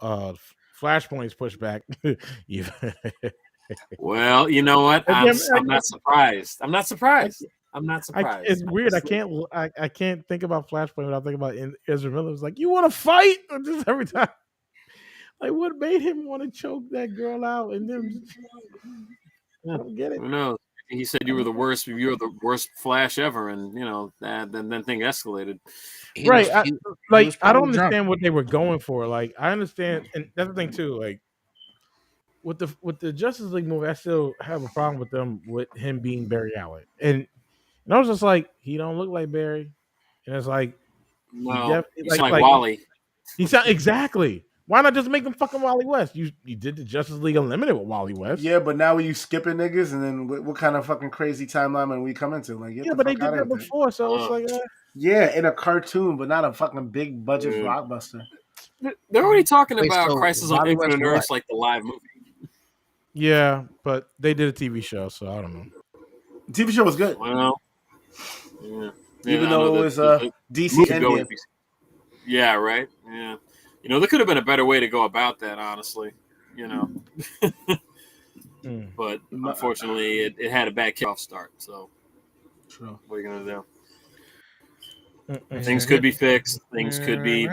Flashpoint's pushed back. Well, you know what? I'm Again, not surprised. I'm not surprised. I'm not surprised. it's weird. I can't think about Flashpoint without thinking about Ezra Miller. It's like, you want to fight? Just every time. Like, what made him want to choke that girl out? And then I don't get it. Who knows? He said you were the worst. You were the worst Flash ever, and you know that. Then thing escalated. Right. I don't drunk. understand what they were going for. Like, I understand, and that's the thing too. Like, with the Justice League movie, I still have a problem with him being Barry Allen, and I was just like, he don't look like Barry, and it's like, No, he he's like Wally. He sound exactly. Why not just make him fucking Wally West? You did the Justice League Unlimited with Wally West. Yeah, but now you skipping niggas, and then what kind of fucking crazy timeline are we coming to? Like, Yeah, but they did that before, so it's like, yeah, in a cartoon, but not a fucking big budget blockbuster. They're already talking about so Crisis on Wally Infinite West Earths, like the live movie. yeah, but they did a TV show, so I don't know. The TV show was good. Well, yeah. Even though it was DC Endgame. Yeah, right. Yeah, you know, there could have been a better way to go about that, honestly. You know, but unfortunately, it had a bad kickoff start. So, true. What are you gonna do? Things could be fixed. Things could be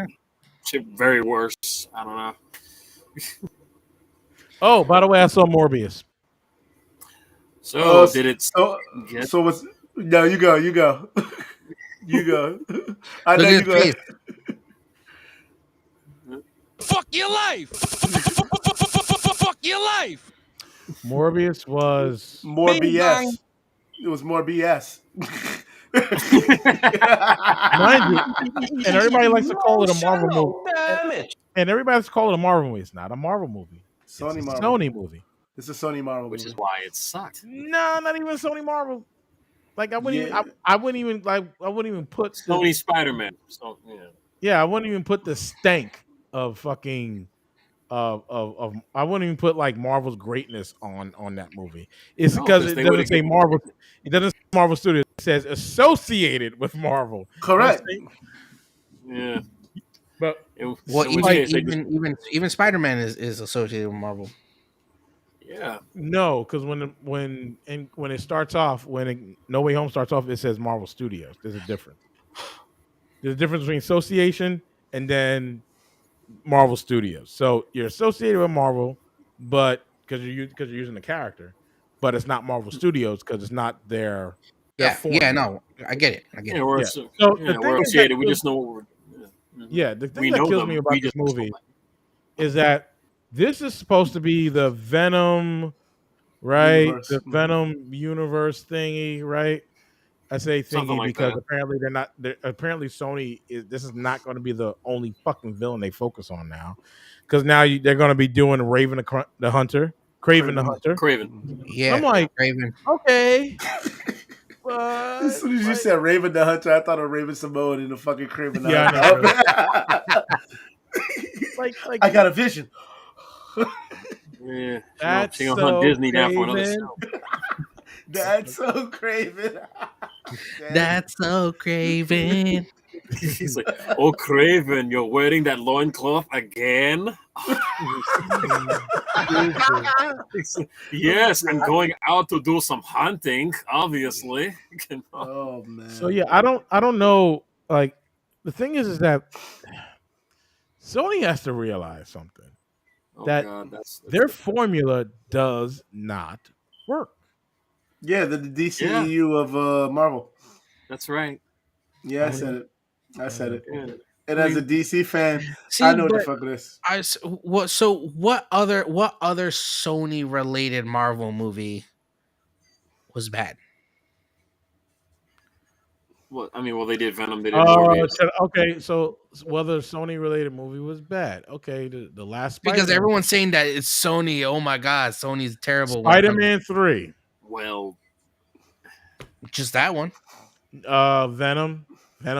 very worse. I don't know. Oh, by the way, I saw Morbius. So did it? So what's? No, you go. You go. You go. I know you go. Fuck your life. Fuck your life. Morbius was more BS. It was more BS. Mind you, and everybody likes to call it a Marvel movie. And everybody likes to call it a Marvel movie. It's not a Marvel movie. It's a Sony movie. It's a Sony Marvel which movie. is why it sucked. No, not even Sony Marvel. Like I wouldn't even put Sony Spider-Man. So I wouldn't even put the stank of fucking of I wouldn't even put like Marvel's greatness on that movie. It's because it doesn't say Marvel. It doesn't say Marvel Studios. It says associated with Marvel. Correct. Yeah. But even Spider-Man is associated with Marvel. Yeah. No, because when it starts off, No Way Home starts off, it says Marvel Studios. There's a difference. There's a difference between association and then Marvel Studios. So you're associated with Marvel, but because you're using the character, but it's not Marvel Studios because it's not their. Yeah, no, I get it. Yeah, we're we're associated. We just know what we're. Yeah, the thing that kills me about this movie is that this is supposed to be the Venom, right? Universe. The Venom universe thingy, right? I say thingy because apparently they're not. Apparently Sony this is not going to be the only fucking villain they focus on now, because now they're going to be doing Craven the Hunter. Yeah, I'm like Craven. Okay. As soon as you said Raven the Hunter, I thought of Raven Samoan in the fucking Craven the Hunter. I got a vision. Yeah, that's she's gonna hunt Disney Craven. now for another show. That's so Craven. That's so Craven. He's like, "Oh, Craven, you're wearing that loincloth again?" Yes, I'm going out to do some hunting, obviously. Oh man. So yeah, I don't know. Like the thing is that Sony has to realize something. That their formula does not work. Yeah, the DCEU of Marvel. That's right. Yeah, I said it. Yeah. And as a DC fan, I know what the fuck it is. What other Sony related Marvel movie was bad? Well, I mean, they did Venom. They did Morbius. Okay, so whether Sony related movie was bad. Okay, the last Because Spider-Man, everyone's saying that it's Sony. Oh my god, Sony's terrible. Spider-Man 3, Well, Just that one. Venom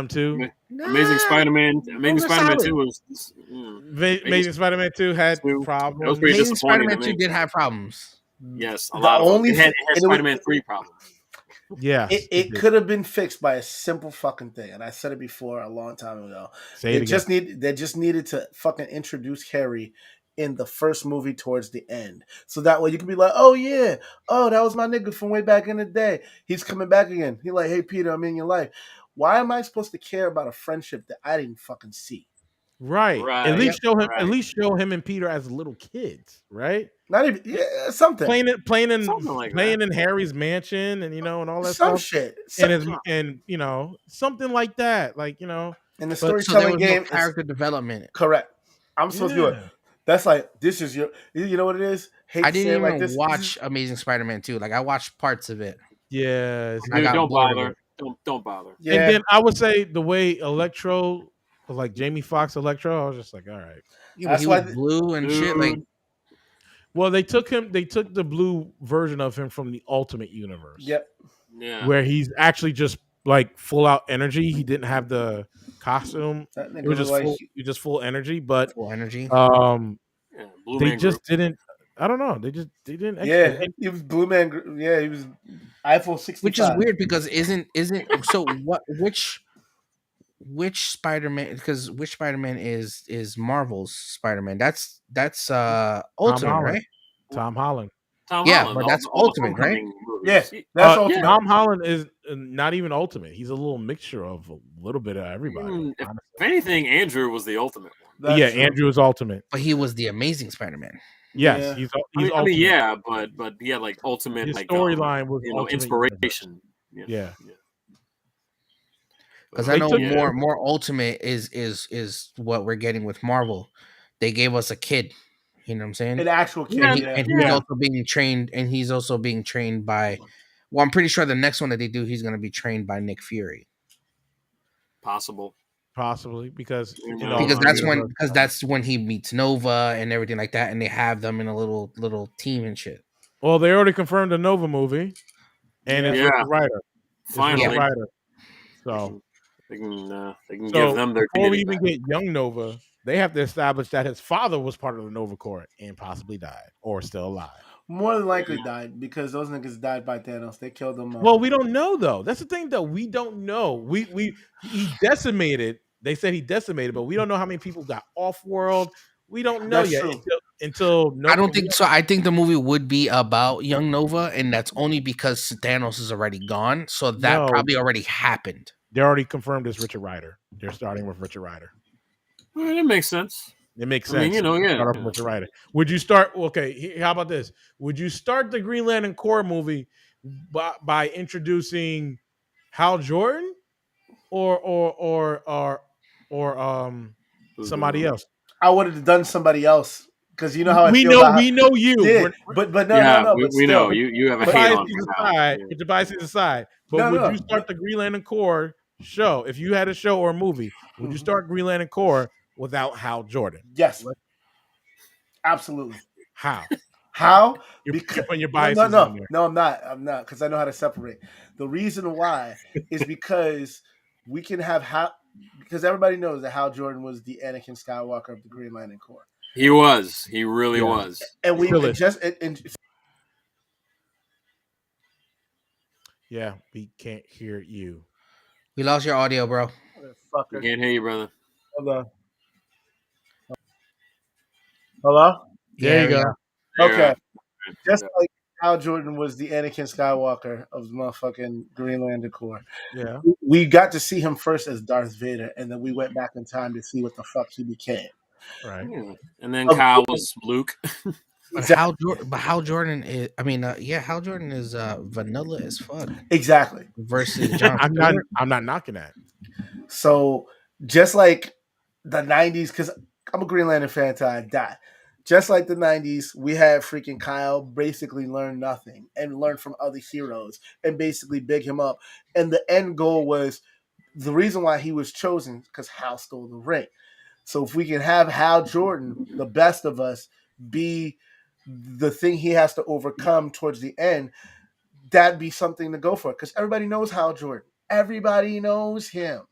2. Amazing Spider-Man. Amazing those are Spider-Man solid. 2 was. Amazing Spider-Man 2 had 2. That was problems. pretty Amazing disappointing Spider-Man to 2 me. did have problems. Yes, a The lot of them. only It had and it was- Spider-Man 3 problems. Yes, It could have been fixed by a simple fucking thing, and I said it before a long time ago. Say it again. They just needed to fucking introduce Harry in the first movie towards the end, so that way you can be like, oh yeah, oh that was my nigga from way back in the day. He's coming back again. He like, hey Peter, I'm in your life. Why am I supposed to care about a friendship that I didn't fucking see? Right. At Right. least show him. Right. At least show him and Peter as little kids. Right. Not even something. Something like playing that. in Harry's mansion, and and all that Some stuff. shit. And something like that. Like in the So there storytelling was game no character development. correct. I'm supposed to do it. Yeah. That's like this is your. You know what it is? Hate I to say didn't it like even this. watch Amazing Spider-Man 2. Like I watched parts of it. Yeah. I Dude, got don't bored of bother. it. Don't bother. Yeah. And then I would say the way Electro was like Jamie Foxx Electro, I was just like, all right. Yeah, but That's he why was blue and shit. Like Dude. Well, they took the blue version of him from the Ultimate Universe. Yep. Yeah. Where he's actually just like full out energy. He didn't have the costume. That nigga It was just look full, like just full energy. But full energy. Yeah. Blue they Man just Group. didn't. I don't know. They didn't. yeah. He was Blue Man. Yeah, he was iPhone 65. Which is weird because isn't so what which Spider-Man, because which Spider-Man is Marvel's Spider-Man? That's Ultimate, Holland. right? Tom Holland. Tom Yeah, Holland. but that's all the Ultimate, right? Homecoming Yeah, movies. that's Ultimate. Tom Holland is not even Ultimate. He's a little mixture of a little bit of everybody. If honestly. anything, Andrew was the Ultimate one. That's Yeah, true. Andrew is Ultimate. But he was the Amazing Spider-Man. Yes, Yeah. he's I mean, Ultimate. yeah, but he had like Ultimate, His like storyline was Ultimate inspiration. Yeah. Because They I know took- more Ultimate is what we're getting with Marvel. They gave us a kid. You know what I'm saying? An actual kid. Yeah, Yeah. And he's also being trained by. Well, I'm pretty sure the next one that they do, he's going to be trained by Nick Fury. Possible. Possibly because Because that's when he meets Nova and everything like that, and they have them in a little team and shit. Well, they already confirmed the Nova movie, and it's Yeah. Richard Rider. It's Finally, Richard Rider. So they can give them their before we dignity even back. get young Nova, they have to establish that his father was part of the Nova Corps and possibly died or still alive. More than likely died because those niggas died by Thanos. They killed them. Well, we don't know though. That's the thing though. We don't know. He decimated. They said he decimated, but we don't know how many people got off world. We don't know That's yet true. until I don't think so. I think the movie would be about young Nova, and that's only because Thanos is already gone. So that No. probably already happened. They already confirmed it's Richard Rider. They're starting with Richard Rider. Well, that makes sense. It makes I mean, sense. yeah. Start off with Richard Rider. Would you start? Okay, how about this? Would you start the Green Lantern Corps movie by introducing Hal Jordan or somebody else? I would have done somebody else because you know how I we feel know about we know you. Yeah, We're- but no, Yeah, no. we But still, know you have a Put hate on biases him now. aside. Yeah. Put the biases aside. But No, would no. you start the Green Lantern Corps show if you had a show or a movie? Would you start Green Lantern Corps without Hal Jordan? Yes, absolutely. How? How? You're putting your No, biases no, in there. no. I'm not because I know how to separate. The reason why is because we can have because everybody knows that Hal Jordan was the Anakin Skywalker of the Green Lantern Corps, He was. He really Yeah. was. and we Still is. just Yeah, we can't hear you. We lost your audio, bro. We fucker. can't hear you, brother. Hold on. Hello. There you go. There, Okay. Just like Hal Jordan was the Anakin Skywalker of the motherfucking Green Lantern Corps. Yeah. We got to see him first as Darth Vader, and then we went back in time to see what the fuck he became. Right. Yeah. And then Kyle was Luke. But Hal Jordan is. I mean, Hal Jordan is vanilla as fuck Exactly. versus John. I'm not knocking that. So just like the 90s, because I'm a Green Lantern fan until I die. Just like the 90s, we had freaking Kyle basically learn nothing and learn from other heroes and basically big him up. And the end goal was the reason why he was chosen because Hal stole the ring. So if we can have Hal Jordan, the best of us, be the thing he has to overcome towards the end, that'd be something to go for. Because everybody knows Hal Jordan. Everybody knows him.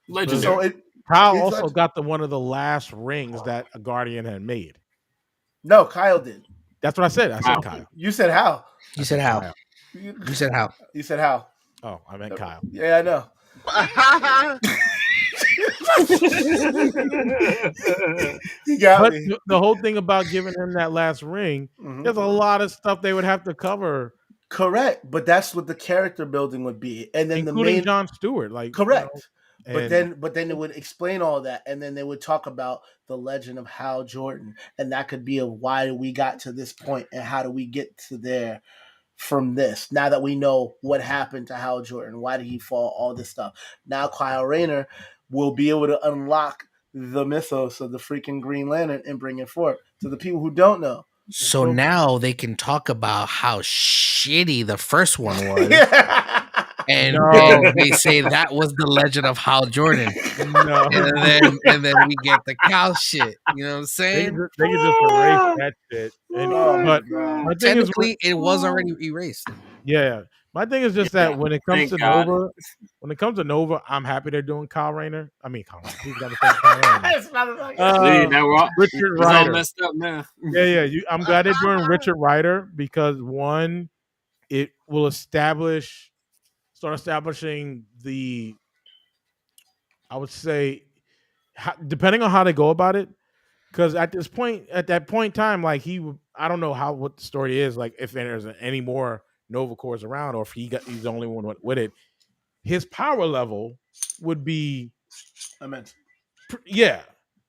Legendary. So Kyle it's also like, got one of the last rings that a Guardian had made. no, Kyle did. That's what I said. I said Wow. Kyle. You said Hal. You said Hal. You said Hal. You said Hal. Oh, I meant Kyle. Yeah, I know. He got But me. the whole thing about giving him that last ring, there's a lot of stuff they would have to cover. Correct, but that's what the character building would be, and then including the main Jon Stewart. Like correct. But then it would explain all that, and then they would talk about the legend of Hal Jordan, and that could be of why we got to this point and how do we get to there from this. Now that we know what happened to Hal Jordan, why did he fall, all this stuff. Now Kyle Rayner will be able to unlock the mythos of the freaking Green Lantern and bring it forth to the people who don't know. So now they can talk about how shitty the first one was. And they say that was the legend of Hal Jordan. No. And then we get the cow shit. You know what I'm saying? They can just erase that shit. But my thing technically, it was already erased. Yeah. My thing is just that when it comes to Nova, I'm happy they're doing Kyle Rayner. I mean, Kyle Rayner. He's got to say Kyle Rayner. Richard Rider. All messed up now. Yeah. I'm glad they're doing Richard Rider because one, it will start establishing the, I would say, depending on how they go about it, because at that point in time, like I don't know what the story is, like if there's any more Nova Corps around, or if he's the only one with it. His power level would be immense. Yeah,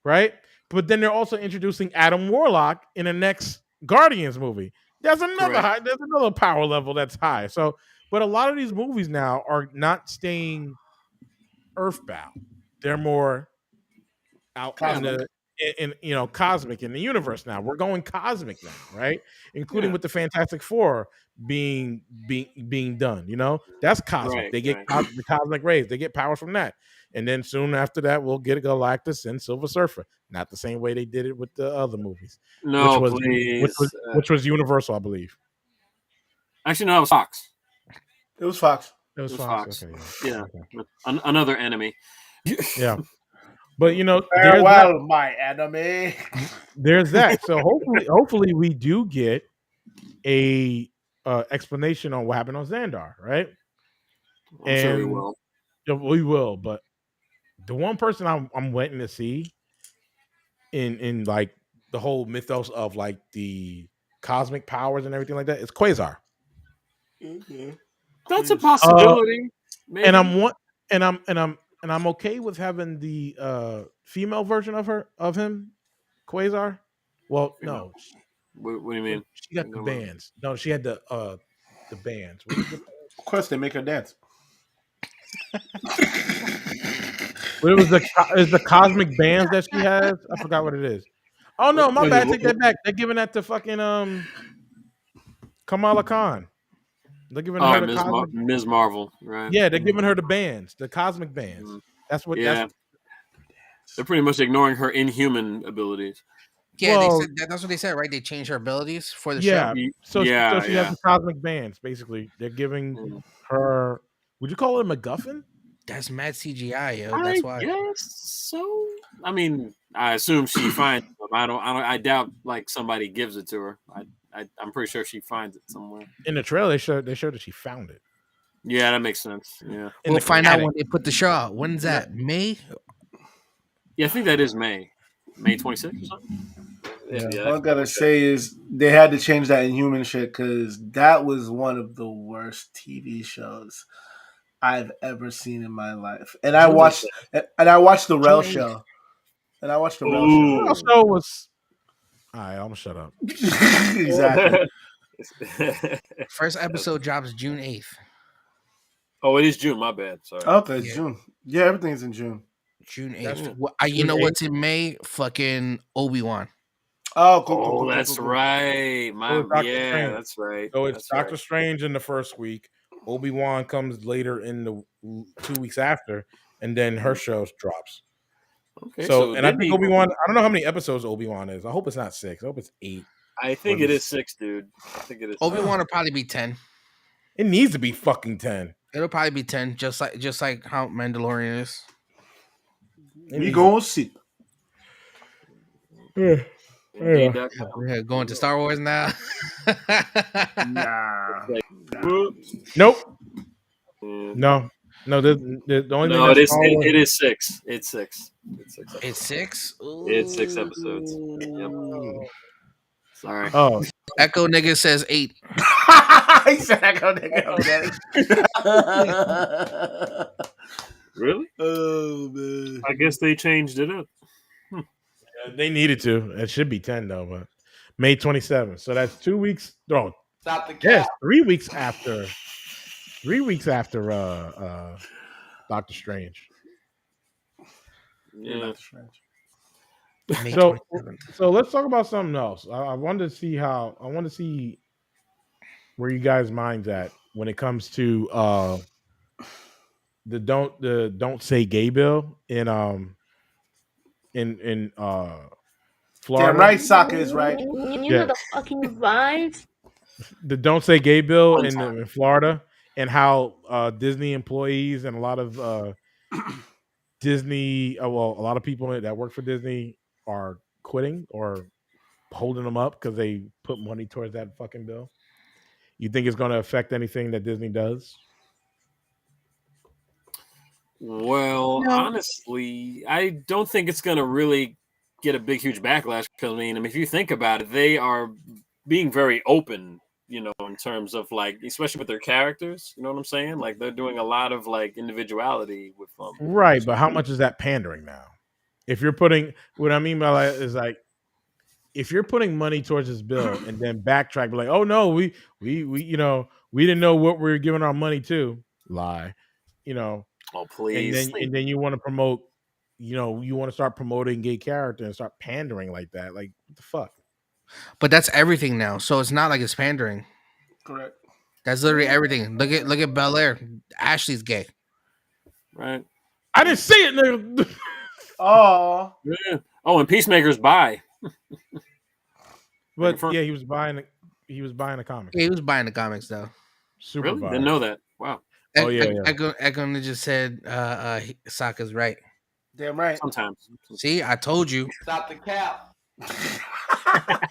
right. But then they're also introducing Adam Warlock in the next Guardians movie. There's another power level that's high. So, but a lot of these movies now are not staying earthbound. They're more out cosmic. in cosmic in the universe now. We're going cosmic now, right? Including with the Fantastic Four being done. That's cosmic. Right, they get the cosmic rays. They get power from that. And then soon after that, we'll get Galactus and Silver Surfer. Not the same way they did it with the other movies. No, which was Universal, I believe. Actually, no, it was Fox. It was Fox. It was Fox. Okay, yeah. Okay. Another enemy. Yeah. But farewell, my enemy. There's that. So hopefully we do get a explanation on what happened on Xandar, right? I'm sure we will. We will, but the one person I'm waiting to see in like the whole mythos of like the cosmic powers and everything like that is Quasar. Mm-hmm. That's a possibility. Maybe. And I'm okay with having the female version of him, Quasar. Well, no. What do you mean? She got the bands. No, she had the bands. Of course, they make her dance. But it was the cosmic bands that she has. I forgot what it is. Oh no, my bad. Take that back. They're giving that to fucking Kamala Khan. They're giving her the Ms. Marvel, right? Yeah, they're giving her the bands, the cosmic bands. That's what. Yeah, they're pretty much ignoring her inhuman abilities. Yeah, that's what they said, right? They changed her abilities for the show. So she has the cosmic bands. Basically, they're giving her. Would you call it a MacGuffin? That's mad CGI, yo. That's why. I guess so. I mean, I assume she finds them. I doubt like somebody gives it to her. I'm pretty sure she finds it somewhere. In the trailer, they showed that she found it. Yeah, that makes sense. Yeah, we'll find out when they put the show out. When's that? May? Yeah, I think that is May 26th or something. Yeah, all I gotta say is they had to change that Inhuman shit because that was one of the worst TV shows I've ever seen in my life. And I watched the Rel show. And I watched the Rel show. The show was. All right, I'm gonna shut up. Exactly. First episode drops June 8th. Oh, it is June. My bad. Sorry. Okay, it's June. Yeah, everything's in June. June 8th. You know what's in May? Fucking Obi-Wan. Oh, cool. That's right. That's right. So it's Doctor Strange in the first week. Obi-Wan comes later in the 2 weeks after, and then her show drops. Okay, So, so and I think Disney. Obi-Wan. I don't know how many episodes Obi-Wan is. I hope it's not 6. I hope it's 8. I think it is 6, dude. I think it is. Obi-Wan will probably be 10. It needs to be fucking 10. It'll probably be 10, just like how Mandalorian is. We gonna see. Indeed. We're going to Star Wars now. Nah. Nope. No. The only thing No, that's it is 6. It's 6. It's 6. It's 6 episodes. Yep. Sorry. Oh, Echo nigga says 8. He said Echo nigga. Okay. Really? Oh man. I guess they changed it up. they needed to. It should be 10 though, but May 27th. So that's 2 weeks. Oh, Stop the cap. yes, 3 weeks after. 3 weeks after Doctor Strange. Yeah. May So 27th. so let's talk about something else. I wanted to see where you guys' minds at when it comes to the don't say gay bill in Florida. Damn right, Sokka is right. You know Yeah. the fucking vibes. The don't say gay bill in Florida, and how Disney employees and a lot of Disney, a lot of people that work for Disney are quitting or holding them up because they put money towards that fucking bill. You think it's going to affect anything that Disney does? Well, honestly, I don't think it's going to really get a big, huge backlash. Because I mean, if you think about it, they are being very open, in terms of like, especially with their characters. You know what I'm saying? Like they're doing a lot of like individuality with them. Right, but how much is that pandering now? If you're putting, what I mean by that is like, if you're putting money towards this bill and then backtrack, be like, oh no, we didn't know what we were giving our money to. Lie, Oh please! and then you want to promote, you want to start promoting gay character and start pandering like that. Like, what the fuck? But that's everything now, so it's not like it's pandering. Correct. That's literally everything. Look at Bel Air. Ashley's gay. Right. I didn't see it, nigga. Oh. Yeah. Oh, and Peacemaker's bi. But yeah, he was buying the comic. Yeah, he was buying the comics though. Super Really? vibe. Didn't know that. Wow. Oh yeah, Echo just said Sokka's right. Damn right. Sometimes. See, I told you. Stop the cap.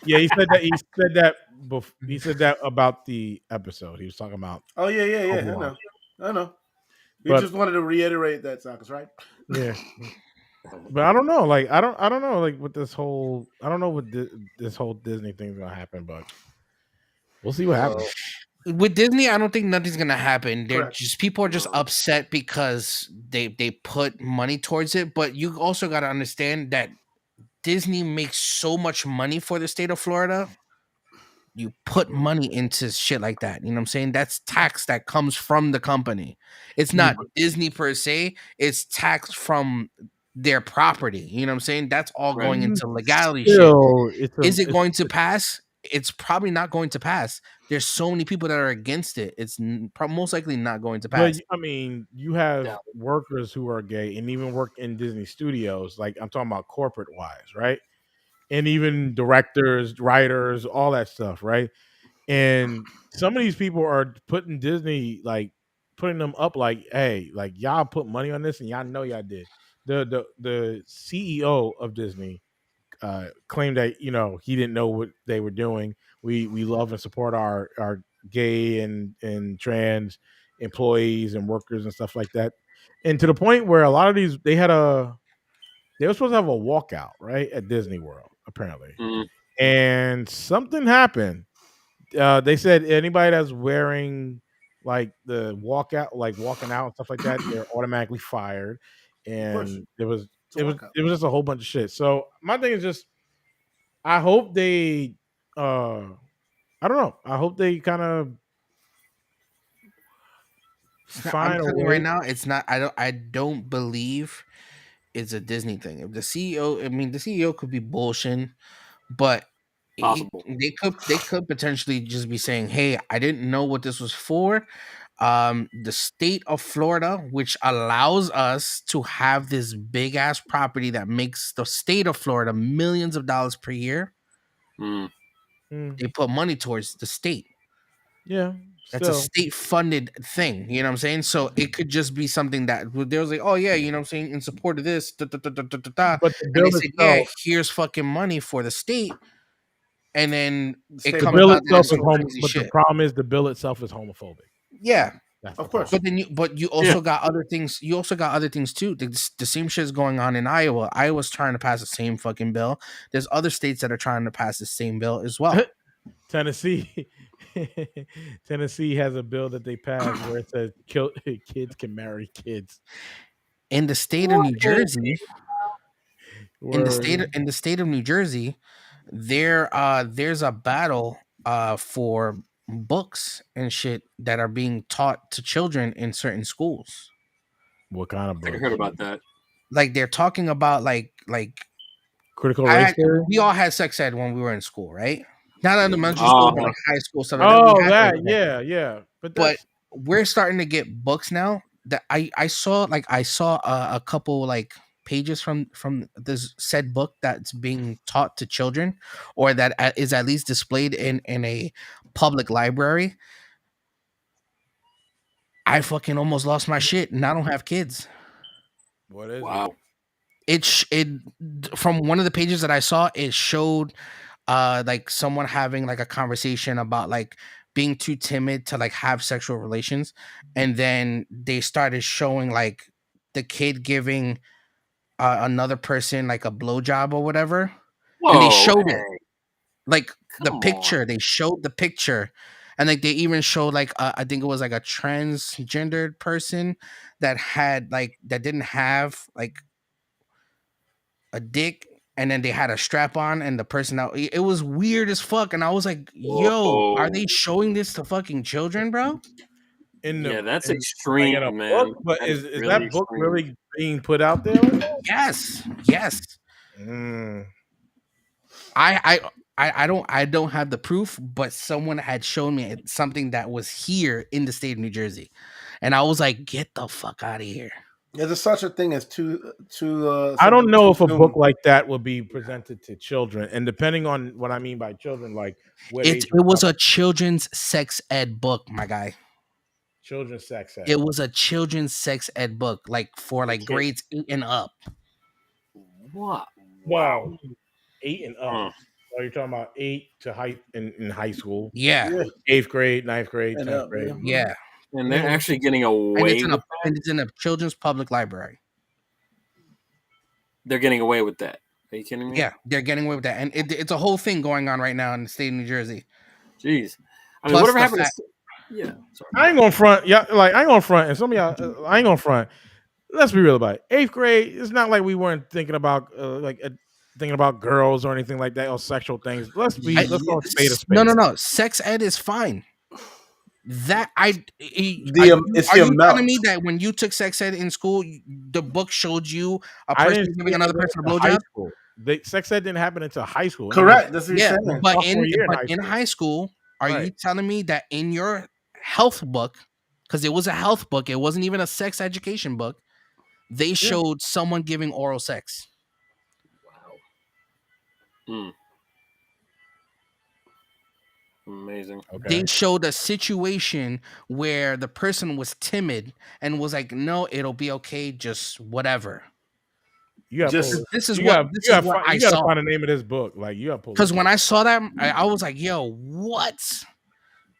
Yeah, he said that. He said that about the episode. He was talking about. Oh yeah. Obi-Wan. I know. We But- just wanted to reiterate that Sokka's right. Yeah, but I don't know. Like, I don't know. Like, with this whole, I don't know what this whole Disney thing's gonna happen, but we'll see what happens. With Disney, I don't think nothing's gonna happen. They're Correct. just people are just upset because they put money towards it. But you also got to understand that Disney makes so much money for the state of Florida. You put money into shit like that. You know what I'm saying? That's tax that comes from the company. It's not Disney per se. It's tax from their property. You know what I'm saying? That's all going into legality shit. Is it going to pass? It's probably not going to pass. There's so many people that are against it. It's most likely not going to pass. But I mean, you have workers who are gay and even work in Disney studios. Like, I'm talking about corporate wise, right? And even directors, writers, all that stuff, right? And some of these people are putting Disney, like, putting them up like, hey, like, y'all put money on this and y'all know y'all did. The CEO of Disney claimed that, he didn't know what they were doing. We love and support our gay and trans employees and workers and stuff like that. And to the point where a lot of these, they were supposed to have a walkout, right, at Disney World, apparently. Mhm. And something happened. They said anybody that's wearing like the walkout, like walking out and stuff like that, they're automatically fired. And it was just a whole bunch of shit. So my thing is just, I hope they, I don't know. I hope they kind of I'm telling you right now, it's not. I don't believe it's a Disney thing. If the CEO could be bullshitting, but Possible. they could potentially just be saying, "Hey, I didn't know what this was for. The state of Florida, which allows us to have this big ass property that makes the state of Florida millions of dollars per year, Mm. they put money towards the state. Yeah, That's a still. state funded thing. You know what I'm saying? So it could just be something that there was like, oh yeah, you know what I'm saying, in support of this, da, da, da, da, da, da, da. But the And they bill said, yeah, itself, here's fucking money for the state, and then it State the comes bill budget. out that itself it's is some home. crazy But the shit. problem is the bill itself is homophobic. Yeah, That's the Of course. problem. but you Yeah. also got other things. You also got other things too. The same shit is going on in Iowa. Iowa's trying to pass the same fucking bill. There's other states that are trying to pass the same bill as well. Tennessee, Tennessee has a bill that they passed where it says kids can marry kids. In the state of What New in Jersey, Word. in the state of New Jersey, there's a battle for books and shit that are being taught to children in certain schools. What kind of I think I heard books? about that. Like they're talking about like Critical race theory. we all had sex ed when we were in school, right? Not elementary school, but Uh, like high school stuff like that. We Oh, had that. sex ed. Yeah, yeah. But But that's we're starting to get books now that I saw a couple like pages from this said book that's being taught to children or that is at least displayed in a public library. I fucking almost lost my shit and I don't have kids. what is it? wow. It from one of the pages that I saw, it showed like someone having like a conversation about like being too timid to like have sexual relations, and then they started showing like the kid giving another person like a blowjob or whatever, and they Whoa. showed it Hey, like the come picture. on. They showed the picture, and like they even showed like I think it was like a transgendered person that had like that didn't have like a dick, and then they had a strap on and the person out, it was weird as fuck, and I was like, yo, are Whoa. they showing this to fucking children, bro? In the Yeah, that's like in extreme, a man. book, but That is is really that book extreme. really being put out there like that? Yes. Mm. I I don't have the proof, but someone had shown me something that was here in the state of New Jersey, and I was like, get the fuck out of here. Is there such a thing as I don't something know too if a book soon? like that would be presented to children, and depending on what I mean by children, like what age It we're was talking. a children's sex ed book, my guy. Children's sex ed. It was a children's sex ed book, like for like Okay. grades 8 and up. What? Wow, Wow. 8 and up. Mm. Oh, you're talking about 8 to high in high school, Yeah, Yeah, 8th grade, 9th grade, and 10th up, grade. yeah. yeah. And they're Mhm. actually getting And away with that. it's in a children's public library. They're getting away with that. Are you kidding me? Yeah, they're getting away with that, and it's a whole thing going on right now in the state of New Jersey. Jeez. I mean, Plus whatever the happened fact, to. Yeah. Sorry. I ain't gonna front, yeah. Like I ain't gonna front, and some of y'all, I ain't gonna front. Let's be real about it. 8th grade. It's not like we weren't thinking about thinking about girls or anything like that or sexual things. Let's call it spade a spade. no. Sex ed is fine. That It's are the you telling amount. me that when you took sex ed in school, the book showed you a I person didn't see giving any another of that person a until high blowjob? school. Sex ed didn't happen until high school. I mean, Correct. That's what you're Yeah, saying. sophomore year in but high in school. high school, are you Right. telling me that in your health book, because it was a health book, it wasn't even a sex education book, they showed someone giving oral sex? Mm. Amazing. Okay. They showed a situation where the person was timid and was like, "No, it'll be okay, just whatever." You got Just This is you what got this is what I you got to saw. find the name of this book. Like you got to pull Because this. when I saw that, I was like, "Yo, what?"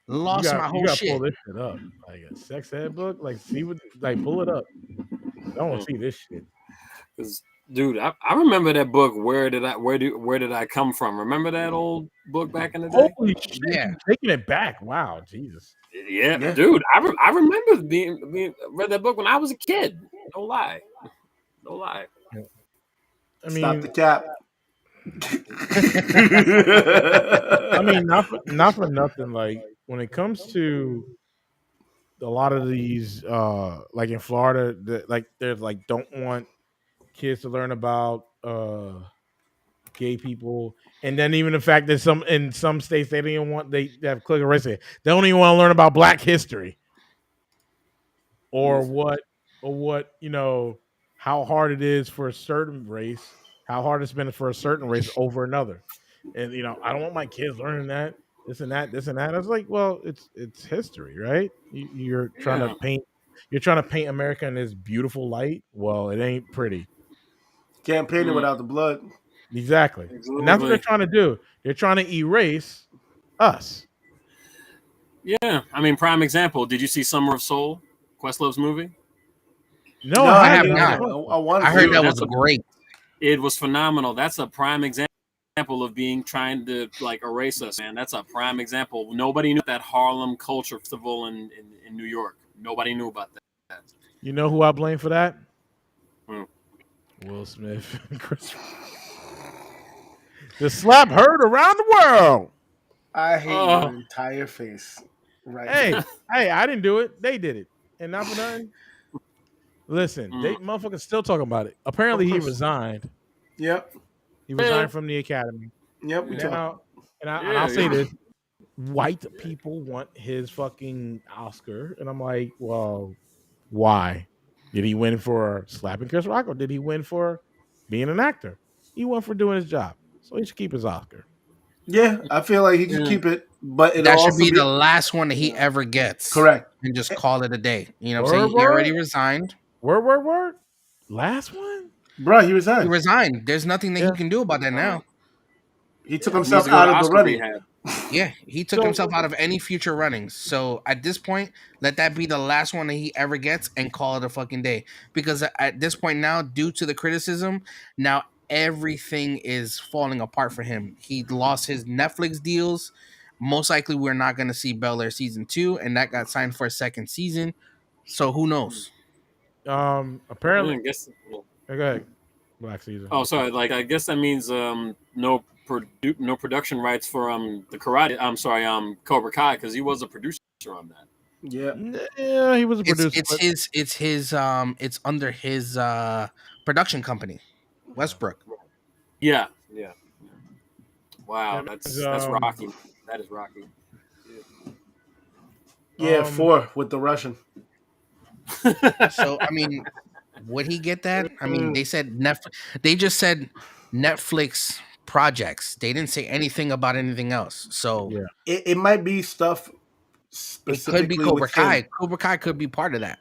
Lost my You whole got to pull shit. this shit up. Like a sex ed book. Like see what pull it up. I don't want to see this shit. 'Cause, dude, I remember that book. Where did I come from? Remember that old book back in the day? Holy shit! Yeah. You're taking it back. Wow, Jesus. Yeah, Yeah. dude. I remember being read that book when I was a kid. No lie. No lie. I stop mean, the cap. not for nothing. Like when it comes to a lot of these, like in Florida, like there's like don't want kids to learn about gay people, and then even the fact that in some states they don't even want they have click race. They don't even want to learn about Black history. or what how hard it is for a certain race, how hard it's been for a certain race over another. And I don't want my kids learning that this and that, this and that. I was like, well, it's history, right? You're trying to Yeah. paint America in this beautiful light. Well, it ain't pretty. Can't paint it without the blood. Exactly. And that's what they're Absolutely. trying to do. They're trying to erase us. Yeah. I mean, prime example. Did you see Summer of Soul, Questlove's movie? No, No, I I I haven't. have didn't. not. I wanted I heard to. that That's was great. It was phenomenal. That's a prime example of trying to like erase us, man. That's a prime example. Nobody knew that Harlem Culture Festival in New York. Nobody knew about that. You know who I blame for that? Hmm. Will Smith and Chris. The slap heard around the world. I hate Oh. your entire face. Right. Hey, hey, I didn't do it. They did it. And not for nothing. Listen, they Mm. motherfuckers still talking about it. Apparently he resigned. Yep. He resigned from the academy. Yep. We And talked. I'll say Yeah. this. White people want his fucking Oscar. And I'm like, well, why? Did he win for slapping Chris Rock or did he win for being an actor? He won for doing his job. So he should keep his Oscar. Yeah, I feel like he should Yeah. keep it, but it'll That should also be be the last one that he ever gets. correct. And just call it a day. You know what I'm Word, saying? He already word. resigned. Word. Last one? Bro, he He resigned. resigned. There's nothing that Yeah. he can do about that now. He took He needs himself to go out to of the Oscar running. rehab. Yeah, he took So- himself out of any future runnings. So at this point, let that be the last one that he ever gets and call it a fucking day. Because at this point now, due to the criticism, now everything is falling apart for him. He lost his Netflix deals. Most likely, we're not going to see Bel Air season 2, and that got signed for a second season. So who knows? Apparently. I guess. Go ahead. Black Caesar. Oh, sorry. Like, I guess that means no production rights for the Karate. I'm sorry, Cobra Kai, because he was a producer on that. Yeah. Yeah, he was a producer. It's under his production company, Westbrook. Yeah. Wow, That that's means, rocky. That is rocky. Yeah, 4 with the Russian. So I mean, would he get that? I mean, they said They just said Netflix projects. They didn't say anything about anything else. So Yeah. It might be stuff it specifically could be Cobra with Kai. him. Cobra Kai could be part of that.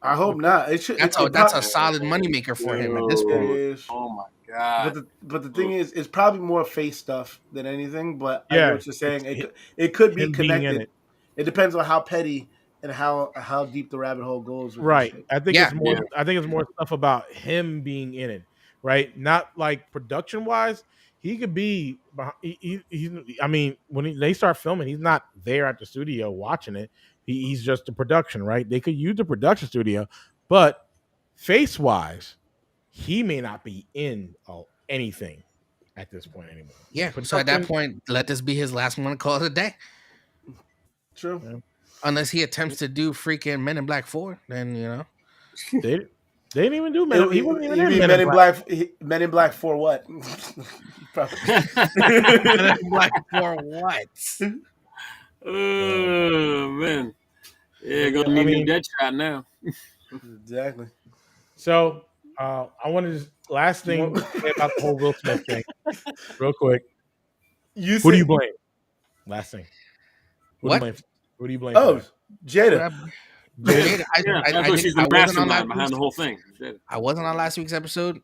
I hope not. It should. That's a solid moneymaker for him at this It point. is. Oh my god. But the thing is, it's probably more face stuff than anything. But I Yeah, get what you're saying. It could be him being in connected. it. It depends on how petty and how deep the rabbit hole goes. With Right. this shit. I think Yeah. it's more. I think it's more stuff about him being in it, right? Not like production wise. He could be. I mean, when they start filming, he's not there at the studio watching it. He's just the production, right? They could use the production studio, but face wise, he may not be in anything at this point anymore. Yeah. So at that point, let this be his last one. Call it a day. True. Yeah. Unless he attempts to do freaking Men in Black 4, then They didn't even do Men. He wasn't even You in mean Men in Black. Men in Black for what? Men in Black 4 what? Oh man. Yeah, gonna need a new Deadshot now. Exactly. So I wanted to last thing to say about the whole Will Smith thing, real quick. Who do you blame? Last thing. What? Who do you blame? Oh, Jada. Jada. That's what she's the mastermind behind the whole thing. I wasn't on last week's episode.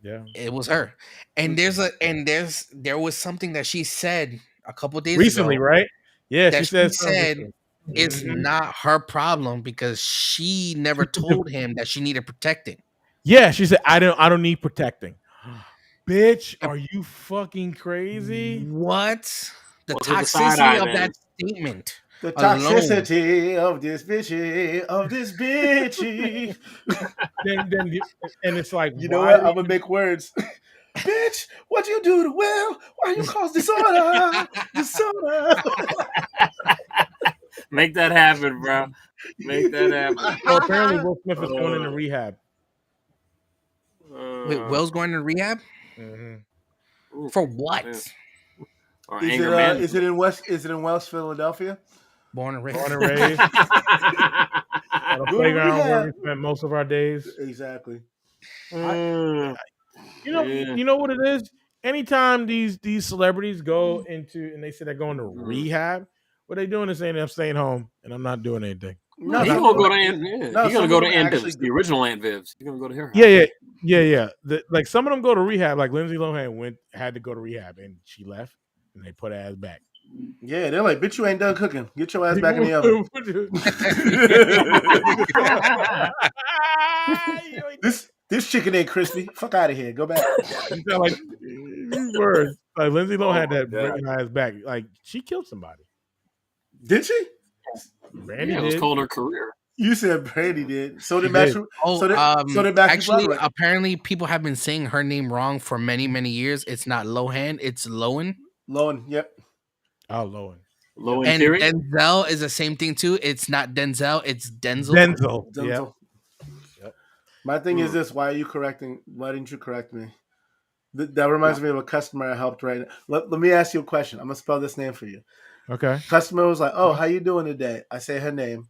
Yeah, it was her. And there was something that she said a couple days recently, ago, right? Yeah, that she said it's not her problem because she never told him that she needed protecting. Yeah, she said I don't need protecting. Bitch, are you fucking crazy? What? The Well, toxicity of that statement. The toxicity of this bitchy, and it's like, you know what? I'm gonna make words. Bitch, what you do to Will? Why you cause disorder? Make that happen, bro. Make that happen. So apparently Will Smith is going into rehab. Wait, Will's going to rehab? Mm-hmm. For what? Is it in West Philadelphia? Born and raised. Born and raised. On a Go to playground where rehab. we spent most of our days. Exactly. Mm, yeah. You know what it is? Anytime these celebrities go into and they say they're going to rehab, what they doing is saying I'm staying home and I'm not doing anything. No, He some gonna of go them. to Aunt. Yeah, No, he gonna some go of to them Aunt actually. Viv's, the original Aunt Viv's. He's gonna go to her house. Yeah. Like some of them go to rehab. Like Lindsay Lohan had to go to rehab and she left and they put her ass back. Yeah, they're like, bitch, you ain't done cooking. Get your ass back in the oven. This chicken ain't crispy. Fuck out of here. Go back. You sound like these words. Like Lindsay Lohan had that God. bringing her ass back. Like she killed somebody. Did she? Brandy Yeah, it was did. called her career. You said Brandy did. So did She Matthew. did. So did Matthew Actually, Broderick. apparently, people have been saying her name wrong for many, many years. It's not Lohan, it's Lohan. Lohan. Yep. Oh, Lohan. Low in And theory. Denzel is the same thing too. It's not Denzel, it's Denzel. Denzel. Denzel. Yep. My thing is this: why didn't you correct me? That reminds me of a customer I helped right now. Let me ask you a question. I'm gonna spell this name for you. Okay. Customer was like, "Oh, how you doing today?" I say her name.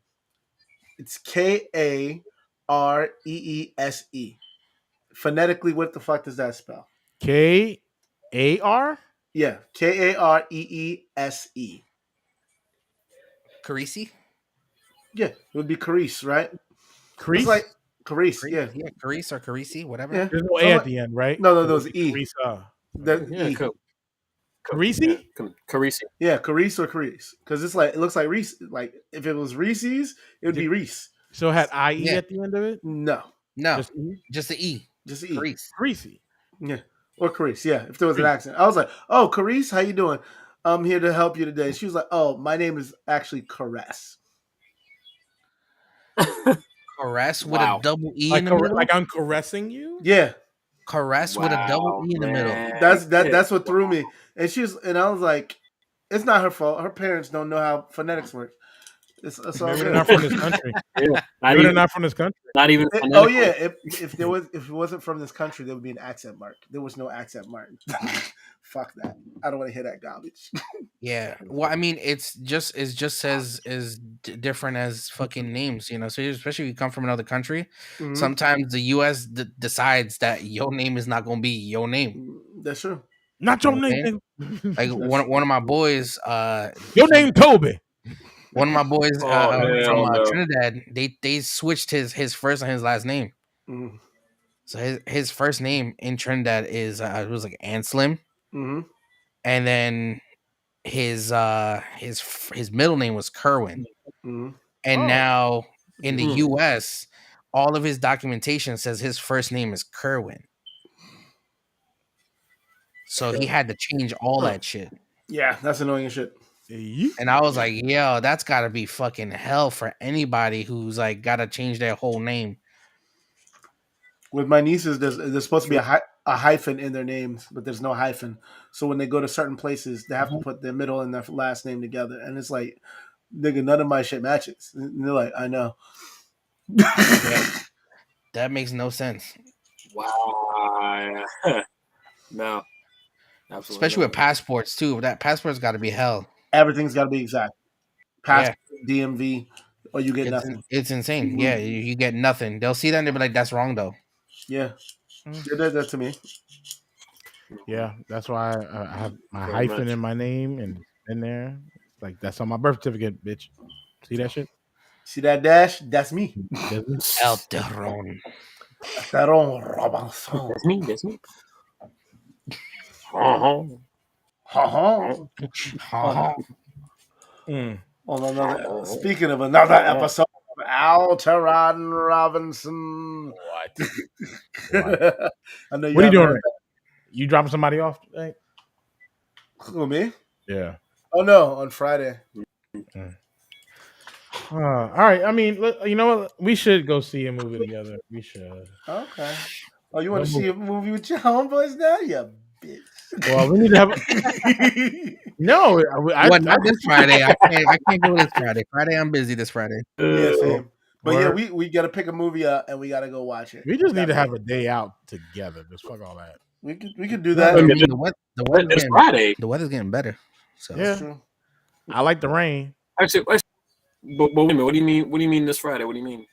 It's Kareese. Phonetically, what the fuck does that spell? K-A-R? Yeah, Kareese. Carisi? Yeah, it would be Carice, right? Crease? It's like Carice. Yeah, Yeah, Carisi or Carisi, whatever. yeah. There's no A at the end, right? No, it's E. Carissa. The Yeah, E. Carisi? Carisi. Yeah, Carice or Carice, because it looks like Reese. Like if it was Reese's, it would be Reese. So it had I-E Yeah. at the end of it? No, No, Just E? just the E. just E. Carisi. Creasy. Yeah, or Carice. Yeah, if there was an Carice. accent, I was like, "Oh, Carice, how you doing? I'm here to help you today." She was like, "Oh, my name is actually Caress." Caress with Wow. a double E Like, in the middle. like I'm caressing you? Yeah, Caress with a double E in the middle. man. that's what threw me. And I was like, "It's not her fault. Her parents don't know how phonetics work. It's all Maybe they're good." not from this country. Yeah, not Maybe they're even, not from this country. not even. Oh phonetically. yeah, if it wasn't from this country, there would be an accent mark. There was no accent mark. Fuck that. I don't want to hear that garbage. Yeah. Well, I mean, it's just as different as fucking names, you know. So especially if you come from another country, Mhm. sometimes the U.S. decides that your name is not gonna be your name. That's true. Not your Okay. name. Like one of my boys, Your name Toby. one of my boys Oh, from hell no. Trinidad, they switched his first and his last name. Mm-hmm. So his first name in Trinidad is it was like Anslim, Mm-hmm. and then his middle name was Kerwin. Mm-hmm. And Oh. now in the Mm. US, all of his documentation says his first name is Kerwin. So he had to change all that shit. Yeah, that's annoying as shit. And I was like, yo, that's gotta be fucking hell for anybody who's like gotta change their whole name. With my nieces, there's supposed to be a hyphen in their names, but there's no hyphen. So when they go to certain places, they have to put their middle and their last name together. And it's like, nigga, none of my shit matches. And they're like, I know. That makes no sense. Wow. No. Absolutely. Especially with passports too. That passport's gotta be hell. Everything's got to be exact. Passport, DMV, or you get nothing. It's insane. Yeah, you get nothing. They'll see that and they'll be like, that's wrong though. Yeah. They did that to me. Yeah, that's why I have my Very hyphen much. in my name and in there. Like that's on my birth certificate, bitch. See that shit? See that dash? That's me. That's me. El Terron. Teron Robinson. That's me. That's me. Uh-huh. Ha-ha. Mm. On another, speaking of another episode of Alteron Robinson. What? I know What are you doing? heard Right? You dropping somebody off today? that. Who, me? Yeah. Oh no, on Friday. All right. I mean, you know what? We should go see a movie together. We should. Okay. Oh, you want to see a movie with your homeboys now? You bitch. Well, we need to have. No, Not this Friday. I can't go this Friday. Friday, I'm busy this Friday. Yeah, same. But Word. yeah, we got to pick a movie up and we got to go watch it. We just need to have a day out together. Just fuck all that. We could do that. I mean, It's Friday. the weather's getting better. So Yeah. True. I like the rain. Actually, But wait a minute. What do you mean? What do you mean this Friday? What do you mean?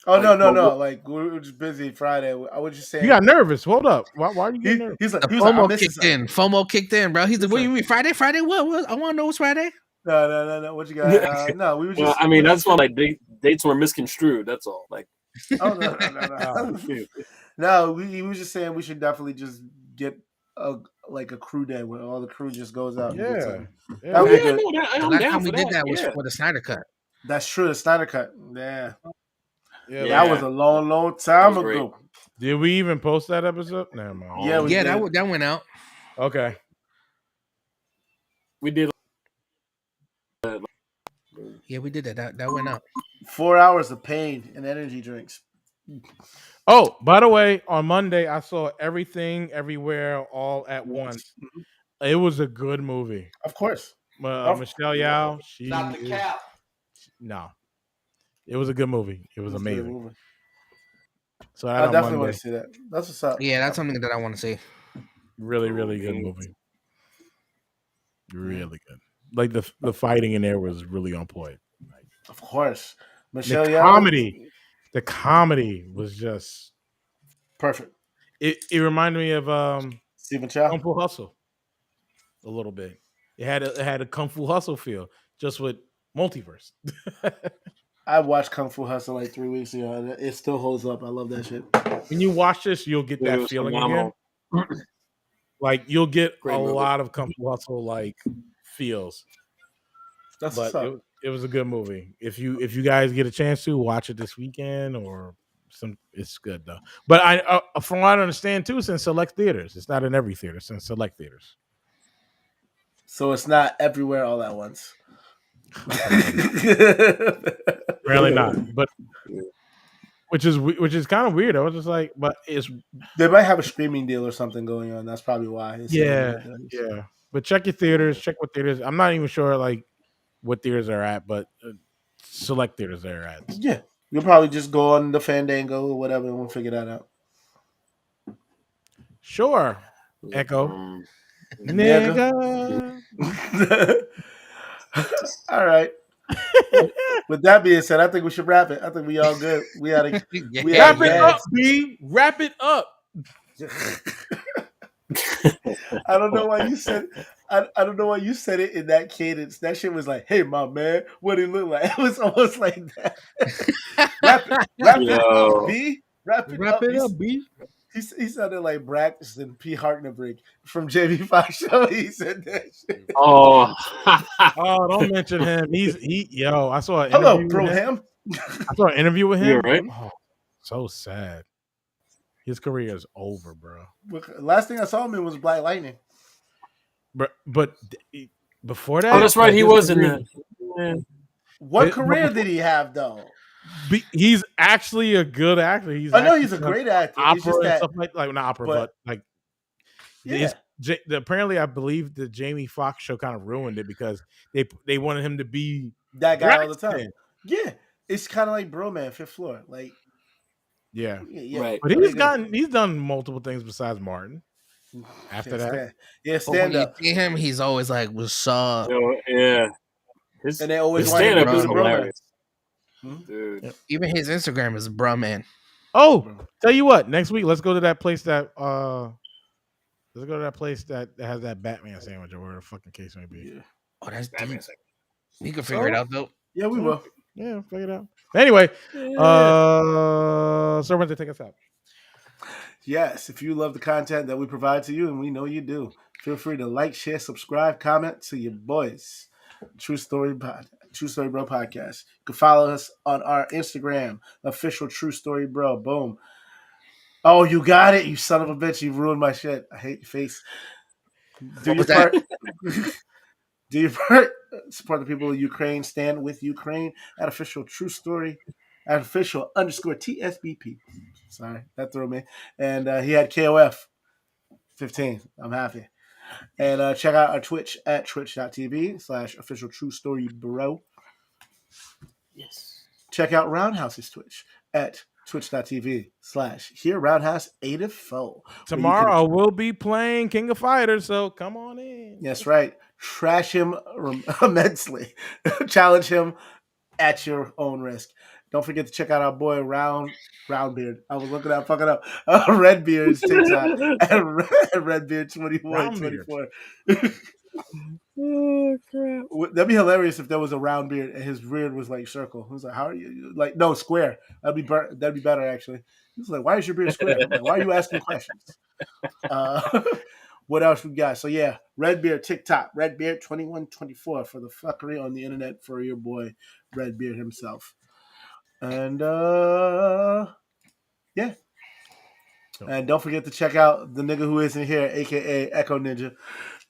Oh Like, no! Like we were just busy Friday. I was just You saying. got nervous. Hold up. Why are you getting nervous? He's like The I'm FOMO missing kicked something. in. FOMO kicked in, bro. He's like, He's what do you like- mean Friday? Friday? What? I want to know what's Friday. No. What you got? No, we were Well, just. I mean, that's why like dates were misconstrued. That's all. Like, Oh no! yeah. No, we was just saying we should definitely just get a crew day where all the crew just goes out and gets Yeah. it. Yeah. That would be Yeah, good. no, The I'm last down time for we did that was Yeah. for the Snyder Cut. That's true. The Snyder Cut. Yeah, Yeah. that was a long time was great. ago. Did we even post that episode? Never mind. Yeah, we Yeah, did. that went out. Okay. We did. Yeah, we did that. That went out. 4 hours of pain and energy drinks. Oh, by the way, on Monday I saw Everything Everywhere All at Once. It was a good movie. Of course. Michelle Yao, Not the cap. No. It was a good movie. It was It was a good amazing. movie. So I that definitely on want Monday. to see that. That's what's up. Yeah, that's something that I want to see. Really, really good movie. Really good. Like the fighting in there was really on point. Of course. Michelle The Yeoh. comedy was just Perfect. it reminded me of Stephen Chow. Kung Fu Hustle a little bit. It had a Kung Fu Hustle feel, just with multiverse. I watched Kung Fu Hustle like 3 weeks ago, and it still holds up. I love that shit. When you watch this, you'll get It that was feeling phenomenal. again. Like you'll get Great a movie. lot of Kung Fu Hustle like feels. That's But what's up. it was a good movie. If you guys get a chance to watch it this weekend or it's good though. But I from what I understand too, it's in select theaters. It's not in every theater. It's in select theaters. So it's not everywhere all at once. Apparently not. But which is kind of weird. I was just like, but it's They might have a streaming deal or something going on. That's probably why. It's yeah. But check your theaters. Check what theaters. I'm not even sure like what theaters are at, but select theaters they're at. Yeah. You'll probably just go on the Fandango or whatever and we'll figure that out. Sure. Echo. Nigga. All right. With that being said, I think we should wrap it. I think we all good. We had a Wrap it up, B. Wrap it up. I don't know why you said. I don't know why you said it in that cadence. That shit was like, "Hey, my man, what do he look like?" It was almost like that. wrap it up, B. Wrap it up, B. He sounded like Braxton P. Hartnebrig from Jamie Foxx show. He said that shit. Oh, Oh, don't mention him. Yo, I saw an Hello, interview bro. with him. Him. I saw an interview with him. yeah, right. Oh, so sad. His career is over, bro. Last thing I saw him in was Black Lightning. But before that, Oh, that's right. like, He his was in career- the. What career did he have though? He's actually a good actor. I know actually he's a done great actor. It's opera just and that, stuff like not opera, but like yeah. apparently, I believe the Jamie Foxx show kind of ruined it because they wanted him to be that guy all the time. Braxton. Yeah, it's kind of like Bro Man, Fifth Floor. Like, Yeah, Right. but he's done multiple things besides Martin. After that, yeah, But when stand you up. see him, he's always like, "What's up?" Yeah. His, And they always his want him stand to up do is the Bro Man. hilarious. Hmm? Dude. Even his Instagram is bruh man. oh, tell you what, next week let's go to that place that has that Batman sandwich or whatever the fucking case may be. Yeah, Oh, that's Batman deep. We can figure it out though. yeah, we will. Yeah, figure it out. Anyway, Sir, when to take us out? Yes, if you love the content that we provide to you, and we know you do, feel free to like, share, subscribe, comment to your boys. True Story Bro Podcast. You can follow us on our Instagram, official True Story Bro. Boom. Oh, you got it, you son of a bitch. You ruined my shit. I hate your face. Do What your was that? part. Do your part. Support the people of Ukraine. Stand with Ukraine at official True Story. At official _TSBP. Sorry, that threw me. And he had KOF 15. I'm happy. And check out our Twitch at twitch.tv/official True Story Bro. Yes. Check out Roundhouse's Twitch at twitch.tv/here Roundhouse 84. Tomorrow we'll be playing King of Fighters, so come on in. That's right. Trash him immensely. Challenge him at your own risk. Don't forget to check out our boy Roundbeard. I was looking at fucking up Redbeard's TikTok and Redbeard Round beard. 2124. Oh crap! That'd be hilarious if there was a round beard and his beard was like circle. He was like, "How are you?" Like, no, square. That'd be better actually. He was like, "Why is your beard square?" I'm like, "Why are you asking questions?" What else we got? So yeah, Redbeard TikTok, Redbeard 2124 for the fuckery on the internet for your boy Redbeard himself. And yeah. And don't forget to check out the nigga who isn't here, aka Echo Ninja,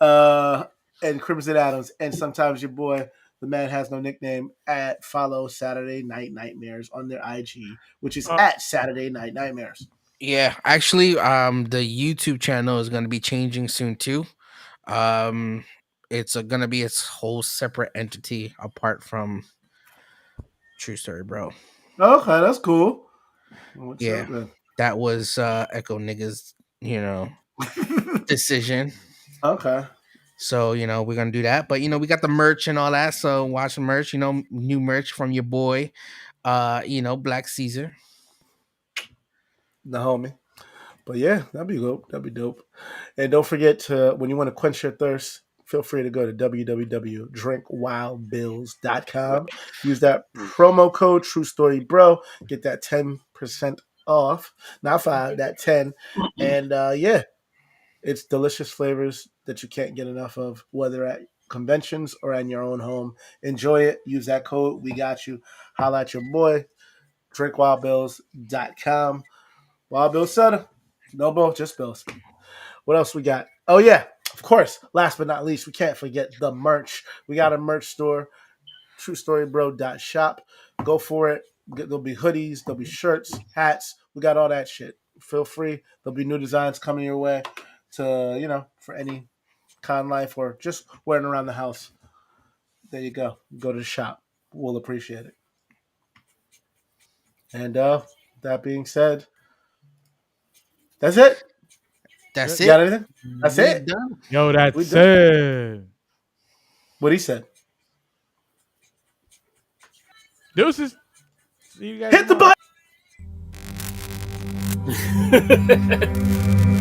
uh, and Crimson Adams, and sometimes your boy, the man has no nickname, at follow Saturday Night Nightmares on their IG, which is at Saturday Night Nightmares. Yeah, actually, the YouTube channel is going to be changing soon too. Um, it's going to be its whole separate entity apart from True Story, bro. Okay, that's cool. What's Yeah, up then? that was Echo Nigga's, decision. Okay. So, we're gonna do that. But we got the merch and all that. So watch the merch, new merch from your boy, Black Caesar. The homie. But yeah, that'd be dope. That'd be dope. And don't forget to, when you want to quench your thirst, feel free to go to www.drinkwildbills.com. Use that promo code True Story Bro. Get that 10% off. Not 5, that 10. And yeah, it's delicious flavors that you can't get enough of, whether at conventions or in your own home. Enjoy it. Use that code. We got you. Holla at your boy. Drinkwildbills.com. Wild Bill Sutter. No Bill, just Bills. What else we got? Oh, yeah. Of course. Last but not least, we can't forget the merch. We got a merch store, truestorybro.shop. Go for it. There'll be hoodies, there'll be shirts, hats. We got all that shit. Feel free. There'll be new designs coming your way to, for any con life or just wearing around the house. There you go. Go to the shop. We'll appreciate it. And that being said, that's it. That's You it. got anything? That's We it. done. Yo, that's We done. it. What he said. Deuces. See you guys Hit the tomorrow. button.